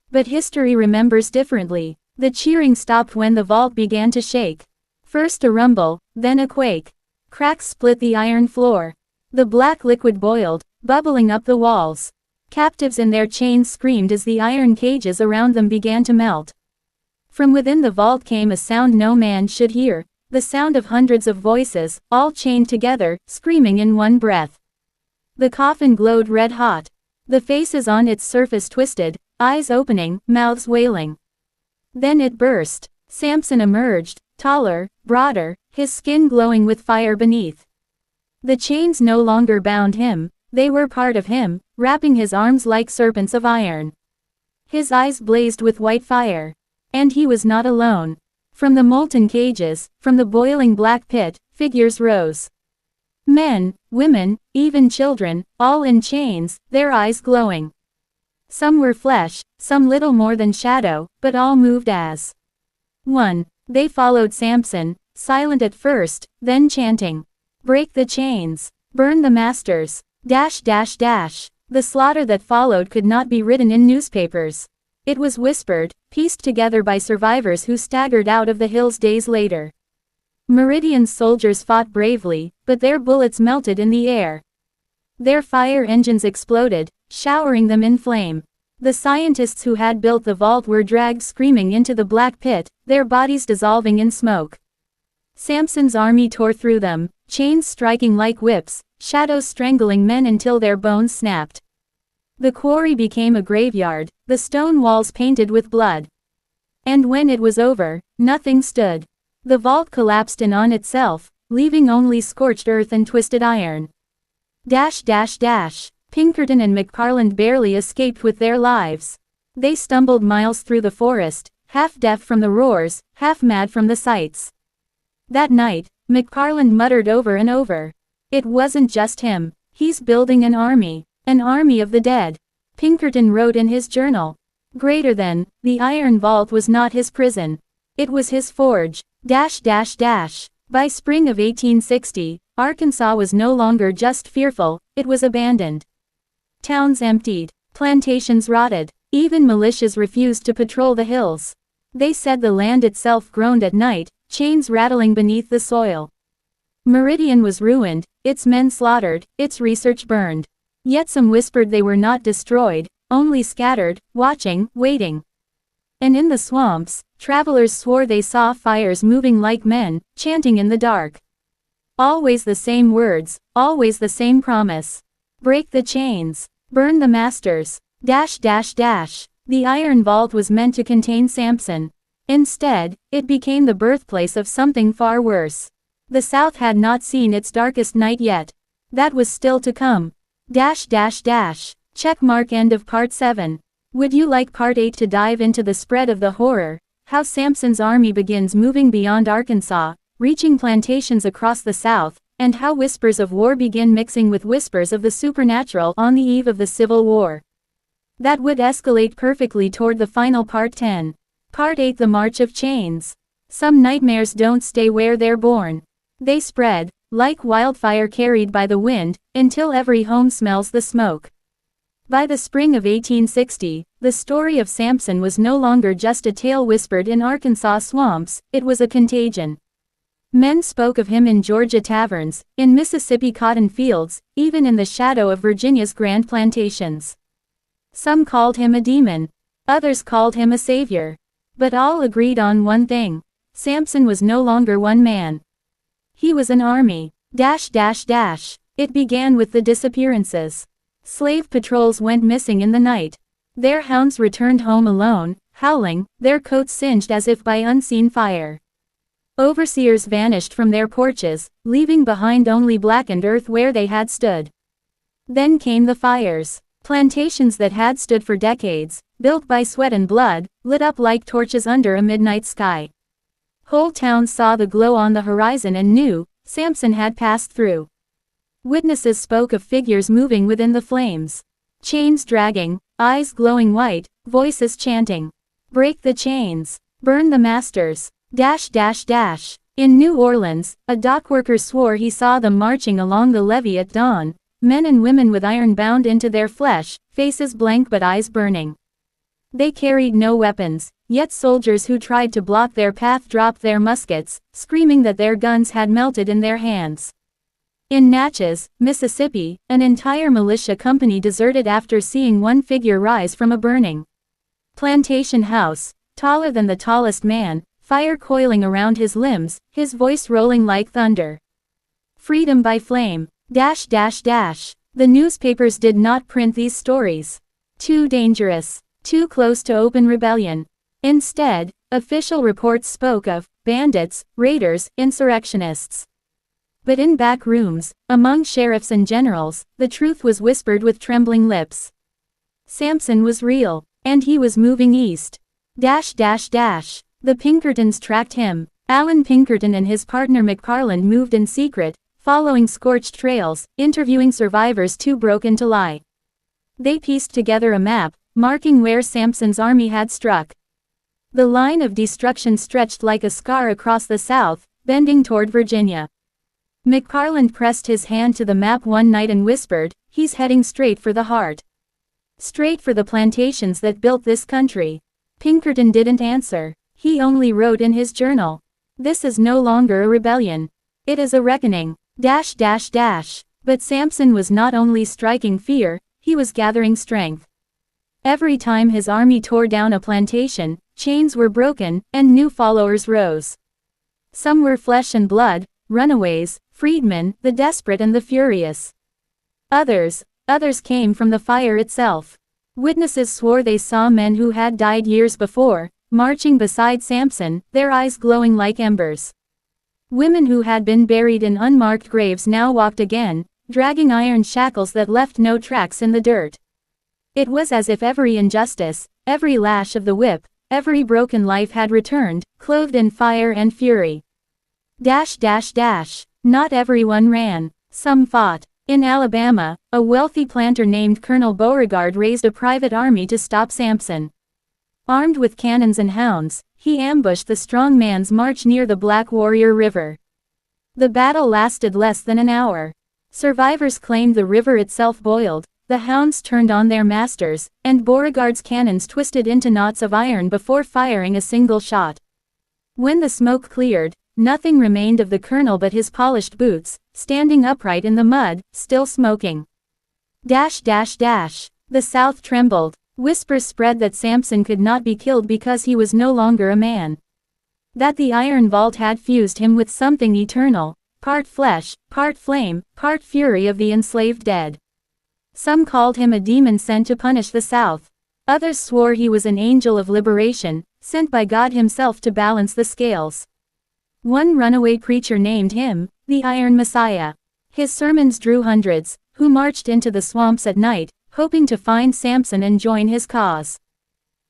S1: But history remembers differently. The cheering stopped when the vault began to shake. First a rumble, then a quake. Cracks split the iron floor. The black liquid boiled, bubbling up the walls. Captives in their chains screamed as the iron cages around them began to melt. From within the vault came a sound no man should hear, the sound of hundreds of voices, all chained together, screaming in one breath. The coffin glowed red hot. The faces on its surface twisted, eyes opening, mouths wailing. Then it burst. Sampson emerged, taller, broader, his skin glowing with fire beneath. The chains no longer bound him, they were part of him, wrapping his arms like serpents of iron. His eyes blazed with white fire. And he was not alone. From the molten cages, from the boiling black pit, figures rose. Men, women, even children, all in chains, their eyes glowing. Some were flesh, some little more than shadow, but all moved as one. They followed Sampson, silent at first, then chanting. Break the chains. Burn the masters. The slaughter that followed could not be written in newspapers. It was whispered, pieced together by survivors who staggered out of the hills days later. Meridian's soldiers fought bravely, but their bullets melted in the air. Their fire engines exploded, showering them in flame. The scientists who had built the vault were dragged screaming into the black pit, their bodies dissolving in smoke. Sampson's army tore through them, chains striking like whips, shadows strangling men until their bones snapped. The quarry became a graveyard, the stone walls painted with blood. And when it was over, nothing stood. The vault collapsed in on itself, leaving only scorched earth and twisted iron. Pinkerton and McParland barely escaped with their lives. They stumbled miles through the forest, half deaf from the roars, half mad from the sights. That night, McParland muttered over and over. It wasn't just him. He's building an army of the dead. Pinkerton wrote in his journal. Greater than, the iron vault was not his prison. It was his forge. By spring of 1860, Arkansas was no longer just fearful, it was abandoned. Towns emptied. Plantations rotted. Even militias refused to patrol the hills. They said the land itself groaned at night, chains rattling beneath the soil. Meridian was ruined, its men slaughtered, its research burned. Yet some whispered they were not destroyed, only scattered, watching, waiting. And in the swamps, travelers swore they saw fires moving like men, chanting in the dark. Always the same words, always the same promise. Break the chains. Burn the masters. The iron vault was meant to contain Sampson. Instead, it became the birthplace of something far worse. The South had not seen its darkest night yet. That was still to come. Checkmark. End of part 7. Would you like part 8 to dive into the spread of the horror, how Sampson's army begins moving beyond Arkansas, reaching plantations across the South, and how whispers of war begin mixing with whispers of the supernatural on the eve of the Civil War? That would escalate perfectly toward the final part 10. Part 8. The March of Chains. Some nightmares don't stay where they're born. They spread, like wildfire carried by the wind, until every home smells the smoke. By the spring of 1860, the story of Sampson was no longer just a tale whispered in Arkansas swamps, it was a contagion. Men spoke of him in Georgia taverns, in Mississippi cotton fields, even in the shadow of Virginia's grand plantations. Some called him a demon. Others called him a savior. But all agreed on one thing. Sampson was no longer one man. He was an army. It began with the disappearances. Slave patrols went missing in the night. Their hounds returned home alone, howling, their coats singed as if by unseen fire. Overseers vanished from their porches, leaving behind only blackened earth where they had stood. Then came the fires. Plantations that had stood for decades, built by sweat and blood, lit up like torches under a midnight sky. Whole towns saw the glow on the horizon and knew Sampson had passed through. Witnesses spoke of figures moving within the flames. Chains dragging, eyes glowing white, voices chanting. Break the chains. Burn the masters. In New Orleans, a dockworker swore he saw them marching along the levee at dawn, men and women with iron bound into their flesh, faces blank but eyes burning. They carried no weapons, yet soldiers who tried to block their path dropped their muskets, screaming that their guns had melted in their hands. In Natchez, Mississippi, an entire militia company deserted after seeing one figure rise from a burning plantation house, taller than the tallest man, fire coiling around his limbs, his voice rolling like thunder. Freedom by flame. The newspapers did not print these stories. Too dangerous. Too close to open rebellion. Instead, official reports spoke of bandits, raiders, insurrectionists. But in back rooms, among sheriffs and generals, the truth was whispered with trembling lips. Sampson was real, and he was moving east. The Pinkertons tracked him. Alan Pinkerton and his partner McParland moved in secret, following scorched trails, interviewing survivors too broken to lie. They pieced together a map, marking where Sampson's army had struck. The line of destruction stretched like a scar across the South, bending toward Virginia. McParland pressed his hand to the map one night and whispered, "He's heading straight for the heart. Straight for the plantations that built this country." Pinkerton didn't answer. He only wrote in his journal, "This is no longer a rebellion. It is a reckoning." But Sampson was not only striking fear, he was gathering strength. Every time his army tore down a plantation, chains were broken, and new followers rose. Some were flesh and blood, runaways, freedmen, the desperate and the furious. Others came from the fire itself. Witnesses swore they saw men who had died years before, marching beside Sampson, their eyes glowing like embers. Women who had been buried in unmarked graves now walked again, dragging iron shackles that left no tracks in the dirt. It was as if every injustice, every lash of the whip, every broken life had returned, clothed in fire and fury. Not everyone ran. Some fought. In Alabama, a wealthy planter named Colonel Beauregard raised a private army to stop Sampson. Armed with cannons and hounds, he ambushed the strong man's march near the Black Warrior River. The battle lasted less than an hour. Survivors claimed the river itself boiled, the hounds turned on their masters, and Beauregard's cannons twisted into knots of iron before firing a single shot. When the smoke cleared, nothing remained of the colonel but his polished boots, standing upright in the mud, still smoking. The South trembled. Whispers spread that Sampson could not be killed because he was no longer a man. That the iron vault had fused him with something eternal, part flesh, part flame, part fury of the enslaved dead. Some called him a demon sent to punish the South. Others swore he was an angel of liberation, sent by God himself to balance the scales. One runaway preacher named him the Iron Messiah. His sermons drew hundreds, who marched into the swamps at night, hoping to find Sampson and join his cause.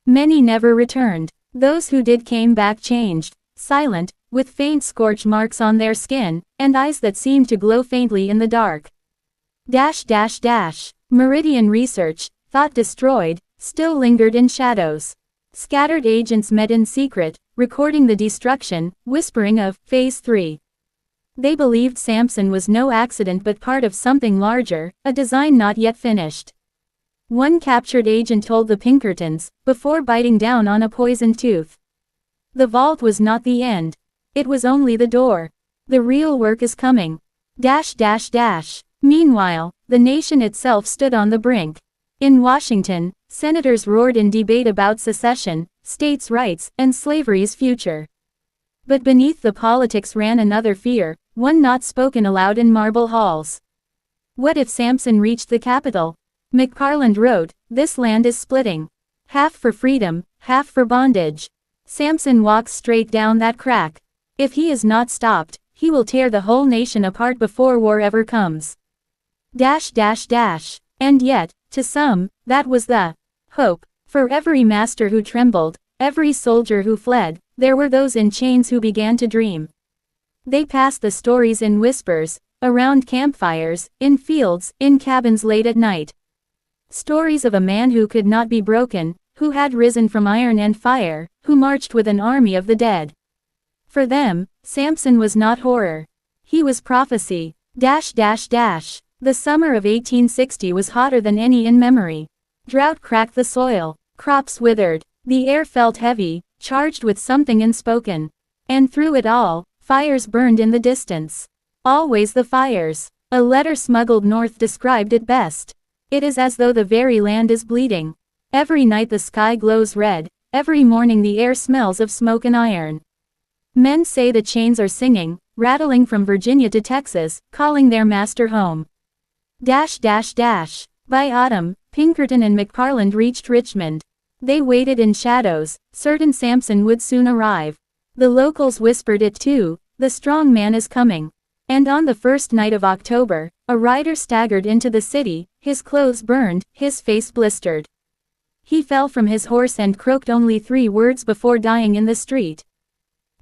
S1: Many never returned. Those who did came back changed, silent, with faint scorch marks on their skin, and eyes that seemed to glow faintly in the dark. Meridian research, thought destroyed, still lingered in shadows. Scattered agents met in secret, recording the destruction, whispering of Phase 3. They believed Sampson was no accident but part of something larger, a design not yet finished. One captured agent told the Pinkertons, before biting down on a poisoned tooth. The vault was not the end. It was only the door. The real work is coming. Meanwhile, the nation itself stood on the brink. In Washington, senators roared in debate about secession, states' rights, and slavery's future. But beneath the politics ran another fear, one not spoken aloud in marble halls. What if Sampson reached the capital? McFarland wrote, "This land is splitting. Half for freedom, half for bondage. Sampson walks straight down that crack. If he is not stopped, he will tear the whole nation apart before war ever comes." And yet, to some, that was the hope. For every master who trembled, every soldier who fled, there were those in chains who began to dream. They passed the stories in whispers, around campfires, in fields, in cabins late at night. Stories of a man who could not be broken, who had risen from iron and fire, who marched with an army of the dead. For them, Sampson was not horror. He was prophecy. The summer of 1860 was hotter than any in memory. Drought cracked the soil. Crops withered. The air felt heavy, charged with something unspoken. And through it all, fires burned in the distance. Always the fires. A letter smuggled north described it best. It is as though the very land is bleeding. Every night the sky glows red, every morning the air smells of smoke and iron. Men say the chains are singing, rattling from Virginia to Texas, calling their master home. By autumn, Pinkerton and McFarland reached Richmond. They waited in shadows, certain Sampson would soon arrive. The locals whispered it too, the strong man is coming. And on the first night of October, a rider staggered into the city, his clothes burned, his face blistered. He fell from his horse and croaked only 3 words before dying in the street.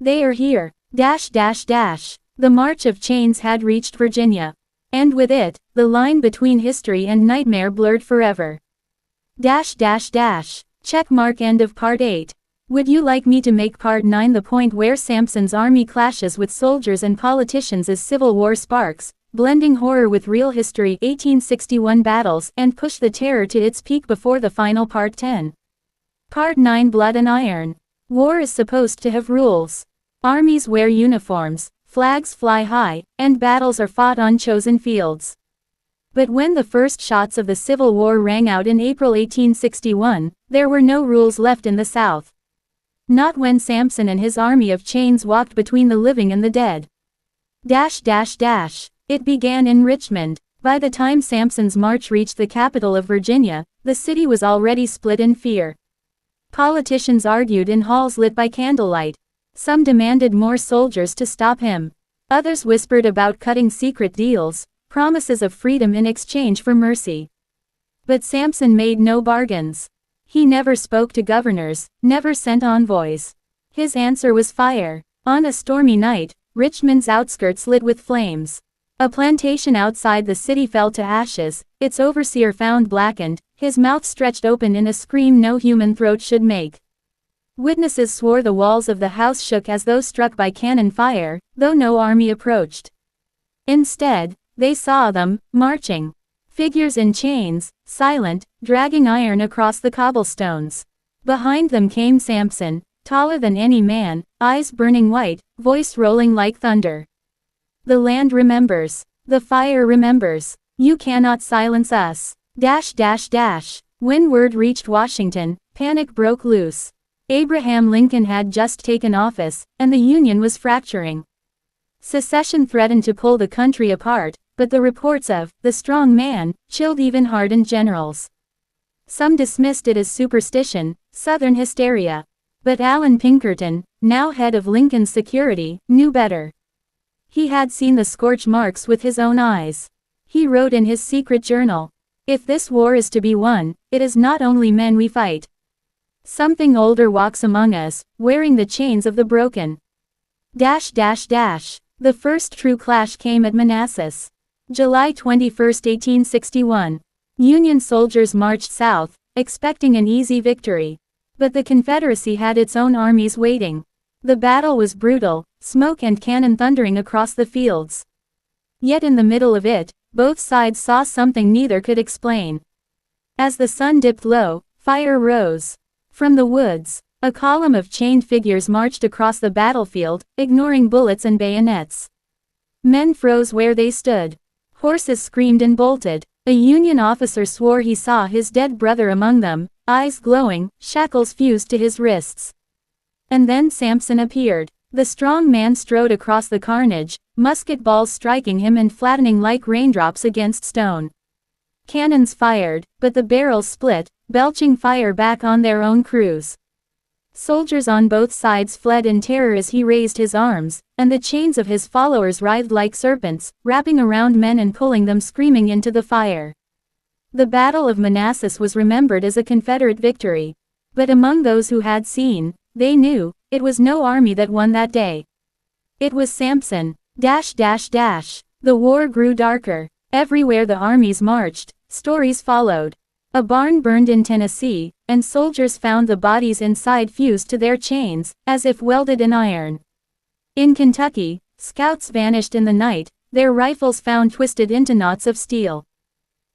S1: They are here. The march of chains had reached Virginia. And with it, the line between history and nightmare blurred forever. Checkmark. End of Part 8. Would you like me to make Part 9 the point where Sampson's army clashes with soldiers and politicians as Civil War sparks, blending horror with real history 1861 battles and push the terror to its peak before the final Part 10? Part 9 Blood and Iron. War is supposed to have rules. Armies wear uniforms, flags fly high, and battles are fought on chosen fields. But when the first shots of the Civil War rang out in April 1861, there were no rules left in the South. Not when Sampson and his army of chains walked between the living and the dead. It began in Richmond. By the time Sampson's march reached the capital of Virginia, the city was already split in fear. Politicians argued in halls lit by candlelight. Some demanded more soldiers to stop him. Others whispered about cutting secret deals, promises of freedom in exchange for mercy. But Sampson made no bargains. He never spoke to governors, never sent envoys. His answer was fire. On a stormy night, Richmond's outskirts lit with flames. A plantation outside the city fell to ashes, its overseer found blackened, his mouth stretched open in a scream no human throat should make. Witnesses swore the walls of the house shook as though struck by cannon fire, though no army approached. Instead, they saw them, marching. Figures in chains, silent, dragging iron across the cobblestones. Behind them came Sampson, taller than any man, eyes burning white, voice rolling like thunder. The land remembers. The fire remembers. You cannot silence us. When word reached Washington, panic broke loose. Abraham Lincoln had just taken office, and the Union was fracturing. Secession threatened to pull the country apart, but the reports of the strong man chilled even hardened generals. Some dismissed it as superstition, Southern hysteria. But Allan Pinkerton, now head of Lincoln's security, knew better. He had seen the scorch marks with his own eyes. He wrote in his secret journal, "If this war is to be won, it is not only men we fight. Something older walks among us, wearing the chains of the broken." The first true clash came at Manassas. July 21, 1861. Union soldiers marched south, expecting an easy victory. But the Confederacy had its own armies waiting. The battle was brutal, smoke and cannon thundering across the fields. Yet in the middle of it, both sides saw something neither could explain. As the sun dipped low, fire rose. From the woods, a column of chained figures marched across the battlefield, ignoring bullets and bayonets. Men froze where they stood. Horses screamed and bolted. A Union officer swore he saw his dead brother among them, eyes glowing, shackles fused to his wrists. And then Sampson appeared. The strong man strode across the carnage, musket balls striking him and flattening like raindrops against stone. Cannons fired, but the barrels split, belching fire back on their own crews. Soldiers on both sides fled in terror as he raised his arms, and the chains of his followers writhed like serpents, wrapping around men and pulling them screaming into the fire. The Battle of Manassas was remembered as a Confederate victory. But among those who had seen, they knew, it was no army that won that day. It was Sampson. The war grew darker. Everywhere the armies marched, stories followed. A barn burned in Tennessee, and soldiers found the bodies inside fused to their chains, as if welded in iron. In Kentucky, scouts vanished in the night, their rifles found twisted into knots of steel.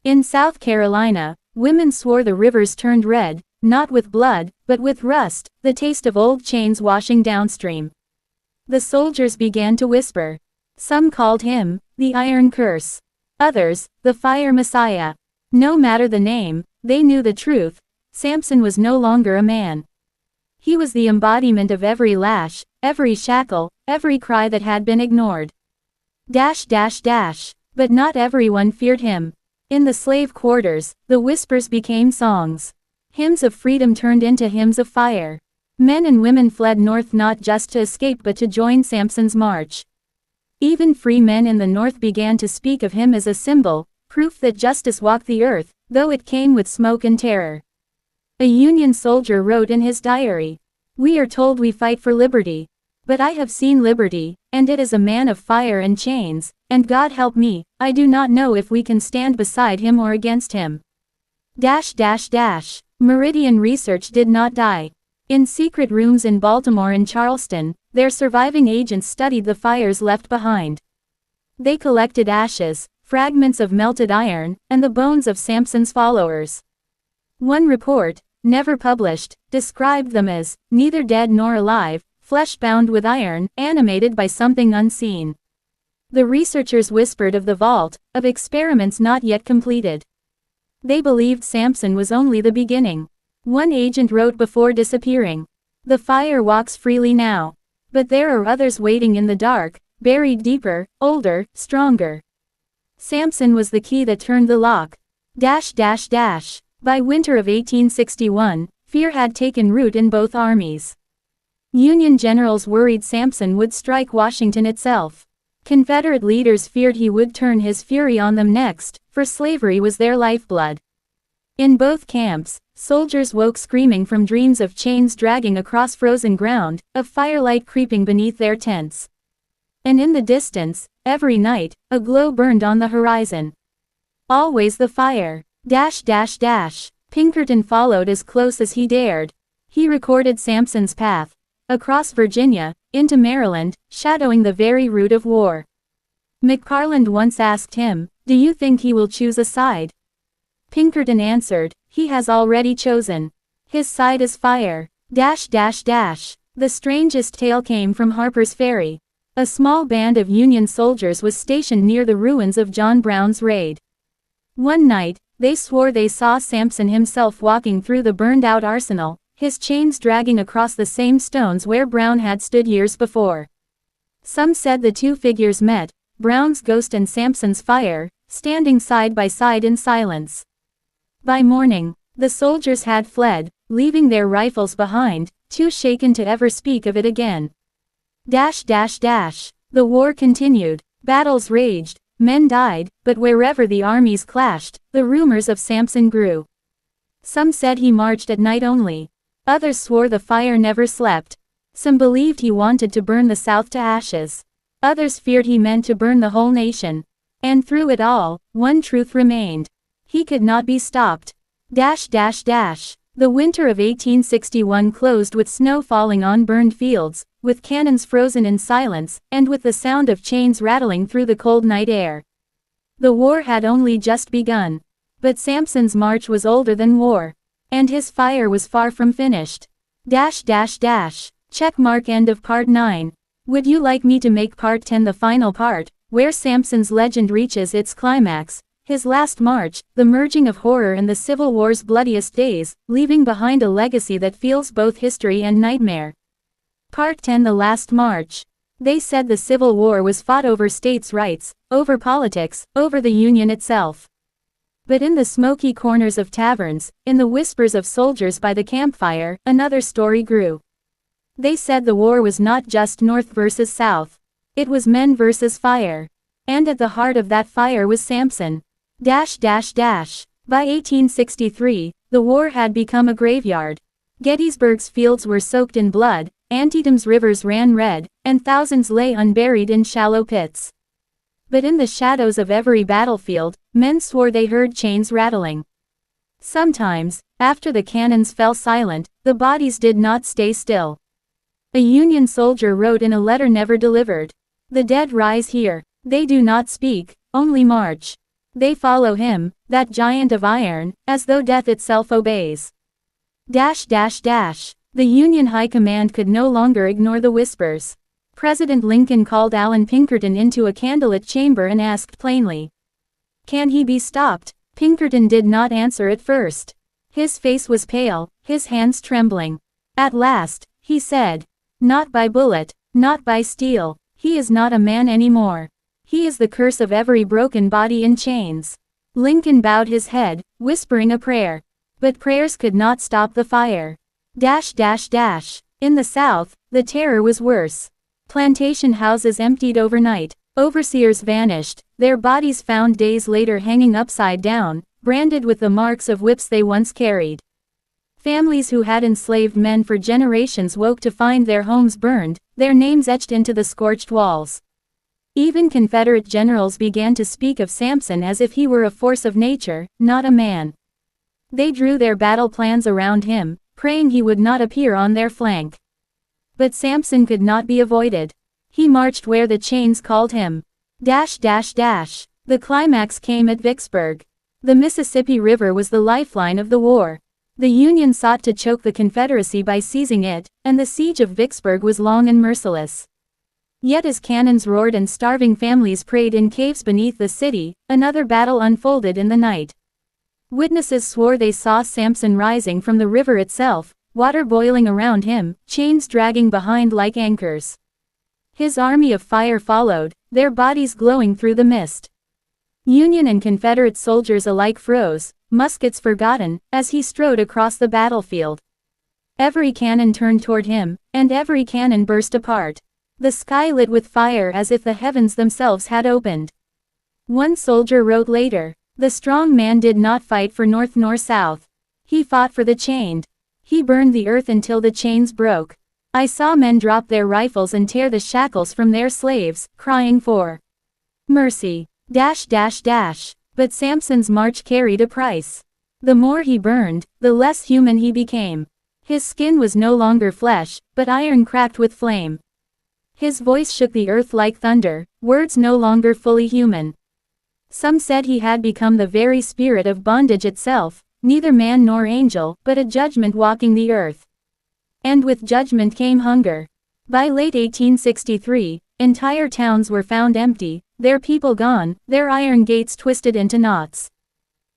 S1: In South Carolina, women swore the rivers turned red, not with blood, but with rust, the taste of old chains washing downstream. The soldiers began to whisper. Some called him, the Iron Curse. Others, the Fire Messiah. No matter the name, they knew the truth. Sampson was no longer a man. He was the embodiment of every lash, every shackle, every cry that had been ignored. But not everyone feared him. In the slave quarters, the whispers became songs. Hymns of freedom turned into hymns of fire. Men and women fled north not just to escape but to join Sampson's march. Even free men in the north began to speak of him as a symbol, proof that justice walked the earth, though it came with smoke and terror. A Union soldier wrote in his diary, "We are told we fight for liberty. But I have seen liberty, and it is a man of fire and chains, and God help me, I do not know if we can stand beside him or against him." Meridian research did not die. In secret rooms in Baltimore and Charleston, their surviving agents studied the fires left behind. They collected ashes, fragments of melted iron, and the bones of Sampson's followers. One report, never published, described them as neither dead nor alive, flesh bound with iron, animated by something unseen. The researchers whispered of the vault, of experiments not yet completed. They believed Sampson was only the beginning. One agent wrote before disappearing, The fire walks freely now. But there are others waiting in the dark, buried deeper, older, stronger. Sampson was the key that turned the lock. By winter of 1861, fear had taken root in both armies. Union generals worried Sampson would strike Washington itself. Confederate leaders feared he would turn his fury on them next, for slavery was their lifeblood. In both camps, soldiers woke screaming from dreams of chains dragging across frozen ground, of firelight creeping beneath their tents. And in the distance, every night, a glow burned on the horizon. Always the fire. Pinkerton followed as close as he dared. He recorded Sampson's path. Across Virginia, into Maryland, shadowing the very root of war. McFarland once asked him, "Do you think he will choose a side?" Pinkerton answered, "He has already chosen. His side is fire." The strangest tale came from Harper's Ferry. A small band of Union soldiers was stationed near the ruins of John Brown's raid. One night, they swore they saw Sampson himself walking through the burned-out arsenal, his chains dragging across the same stones where Brown had stood years before. Some said the two figures met, Brown's ghost and Sampson's fire, standing side by side in silence. By morning, the soldiers had fled, leaving their rifles behind, too shaken to ever speak of it again. The war continued, battles raged, men died, but wherever the armies clashed, the rumors of Sampson grew. Some said he marched at night only. Others swore the fire never slept. Some believed he wanted to burn the South to ashes. Others feared he meant to burn the whole nation. And through it all, one truth remained. He could not be stopped. The winter of 1861 closed with snow falling on burned fields, with cannons frozen in silence, and with the sound of chains rattling through the cold night air. The war had only just begun. But Sampson's march was older than war. And his fire was far from finished. Checkmark. End of part 9. Would you like me to make part 10 the final part, where Sampson's legend reaches its climax, his last march, the merging of horror and the Civil War's bloodiest days, leaving behind a legacy that feels both history and nightmare? Part 10 The Last March. They said the Civil War was fought over states' rights, over politics, over the Union itself. But in the smoky corners of taverns, in the whispers of soldiers by the campfire, another story grew. They said the war was not just North versus South. It was men versus fire. And at the heart of that fire was Sampson. By 1863, the war had become a graveyard. Gettysburg's fields were soaked in blood, Antietam's rivers ran red, and thousands lay unburied in shallow pits. But in the shadows of every battlefield, men swore they heard chains rattling. Sometimes, after the cannons fell silent, the bodies did not stay still. A Union soldier wrote in a letter never delivered, "The dead rise here. They do not speak, only march. They follow him, that giant of iron, as though death itself obeys." The Union High Command could no longer ignore the whispers. President Lincoln called Allen Pinkerton into a candlelit chamber and asked plainly, "Can he be stopped?" Pinkerton did not answer at first. His face was pale, his hands trembling. At last, he said, "Not by bullet, not by steel. He is not a man anymore. He is the curse of every broken body in chains." Lincoln bowed his head, whispering a prayer. But prayers could not stop the fire. In the South, the terror was worse. Plantation houses emptied overnight. Overseers vanished, their bodies found days later hanging upside down, branded with the marks of whips they once carried. Families who had enslaved men for generations woke to find their homes burned, their names etched into the scorched walls. Even Confederate generals began to speak of Sampson as if he were a force of nature, not a man. They drew their battle plans around him, praying he would not appear on their flank. But Sampson could not be avoided. He marched where the chains called him. The climax came at Vicksburg. The Mississippi River was the lifeline of the war. The Union sought to choke the Confederacy by seizing it, and the siege of Vicksburg was long and merciless. Yet as cannons roared and starving families prayed in caves beneath the city, another battle unfolded in the night. Witnesses swore they saw Sampson rising from the river itself, water boiling around him, chains dragging behind like anchors. His army of fire followed, their bodies glowing through the mist. Union and Confederate soldiers alike froze, muskets forgotten, as he strode across the battlefield. Every cannon turned toward him, and every cannon burst apart. The sky lit with fire as if the heavens themselves had opened. One soldier wrote later, "The strong man did not fight for North nor South. He fought for the chained. He burned the earth until the chains broke. I saw men drop their rifles and tear the shackles from their slaves, crying for mercy. But Sampson's march carried a price. The more he burned, the less human he became. His skin was no longer flesh, but iron cracked with flame. His voice shook the earth like thunder, words no longer fully human. Some said he had become the very spirit of bondage itself, neither man nor angel, but a judgment walking the earth. And with judgment came hunger. By late 1863, entire towns were found empty, their people gone, their iron gates twisted into knots.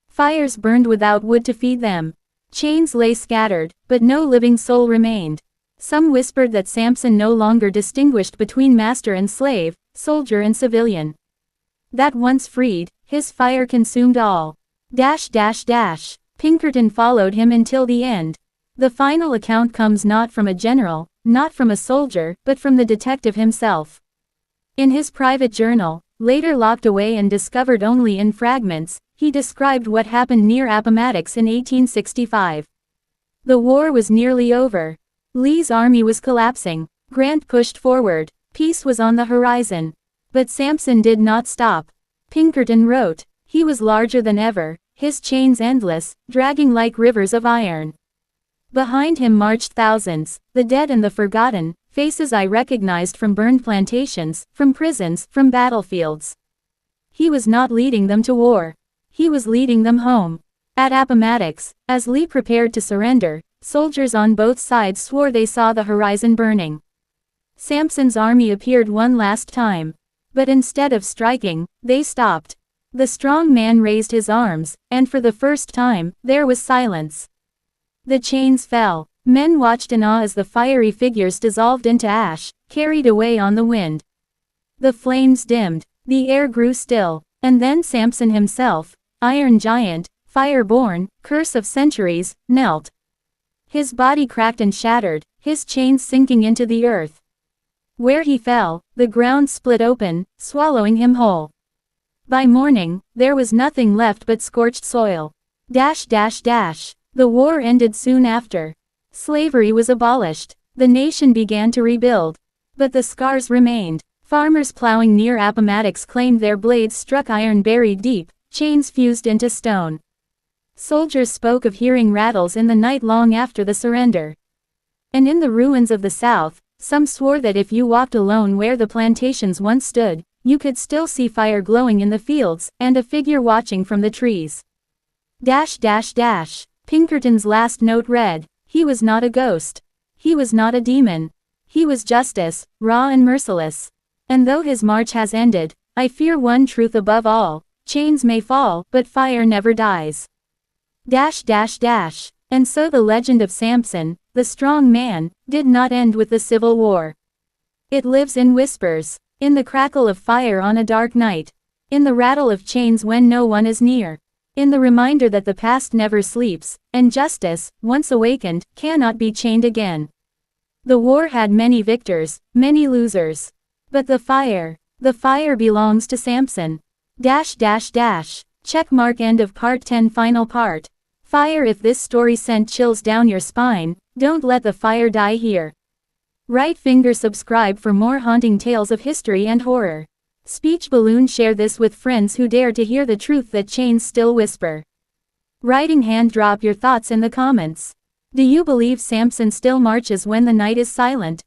S1: Fires burned without wood to feed them. Chains lay scattered, but no living soul remained. Some whispered that Sampson no longer distinguished between master and slave, soldier and civilian. That once freed, his fire consumed all. Pinkerton followed him until the end. The final account comes not from a general, not from a soldier, but from the detective himself. In his private journal, later locked away and discovered only in fragments, he described what happened near Appomattox in 1865. The war was nearly over. Lee's army was collapsing. Grant pushed forward. Peace was on the horizon. But Sampson did not stop. Pinkerton wrote, "He was larger than ever, his chains endless, dragging like rivers of iron. Behind him marched thousands, the dead and the forgotten, faces I recognized from burned plantations, from prisons, from battlefields. He was not leading them to war. He was leading them home." At Appomattox, as Lee prepared to surrender, soldiers on both sides swore they saw the horizon burning. Sampson's army appeared one last time. But instead of striking, they stopped. The strong man raised his arms, and for the first time, there was silence. The chains fell. Men watched in awe as the fiery figures dissolved into ash, carried away on the wind. The flames dimmed, the air grew still, and then Sampson himself, iron giant, fire-born, curse of centuries, knelt. His body cracked and shattered, his chains sinking into the earth. Where he fell, the ground split open, swallowing him whole. By morning, there was nothing left but scorched soil. The war ended soon after. Slavery was abolished. The nation began to rebuild. But the scars remained. Farmers plowing near Appomattox claimed their blades struck iron buried deep, chains fused into stone. Soldiers spoke of hearing rattles in the night long after the surrender. And in the ruins of the South, some swore that if you walked alone where the plantations once stood, you could still see fire glowing in the fields, and a figure watching from the trees. Pinkerton's last note read, "He was not a ghost. He was not a demon. He was justice, raw and merciless. And though his march has ended, I fear one truth above all, chains may fall, but fire never dies." And so the legend of Sampson, the strong man, did not end with the Civil War. It lives in whispers, in the crackle of fire on a dark night, in the rattle of chains when no one is near, in the reminder that the past never sleeps, and justice, once awakened, cannot be chained again. The war had many victors, many losers. But the fire belongs to Sampson. Check mark. End of part 10. Final part. Fire. If this story sent chills down your spine, don't let the fire die here. Right finger subscribe for more haunting tales of history and horror. Speech balloon. Share this with friends who dare to hear the truth that chains still whisper. Writing hand. Drop your thoughts in the comments. Do you believe Sampson still marches when the night is silent?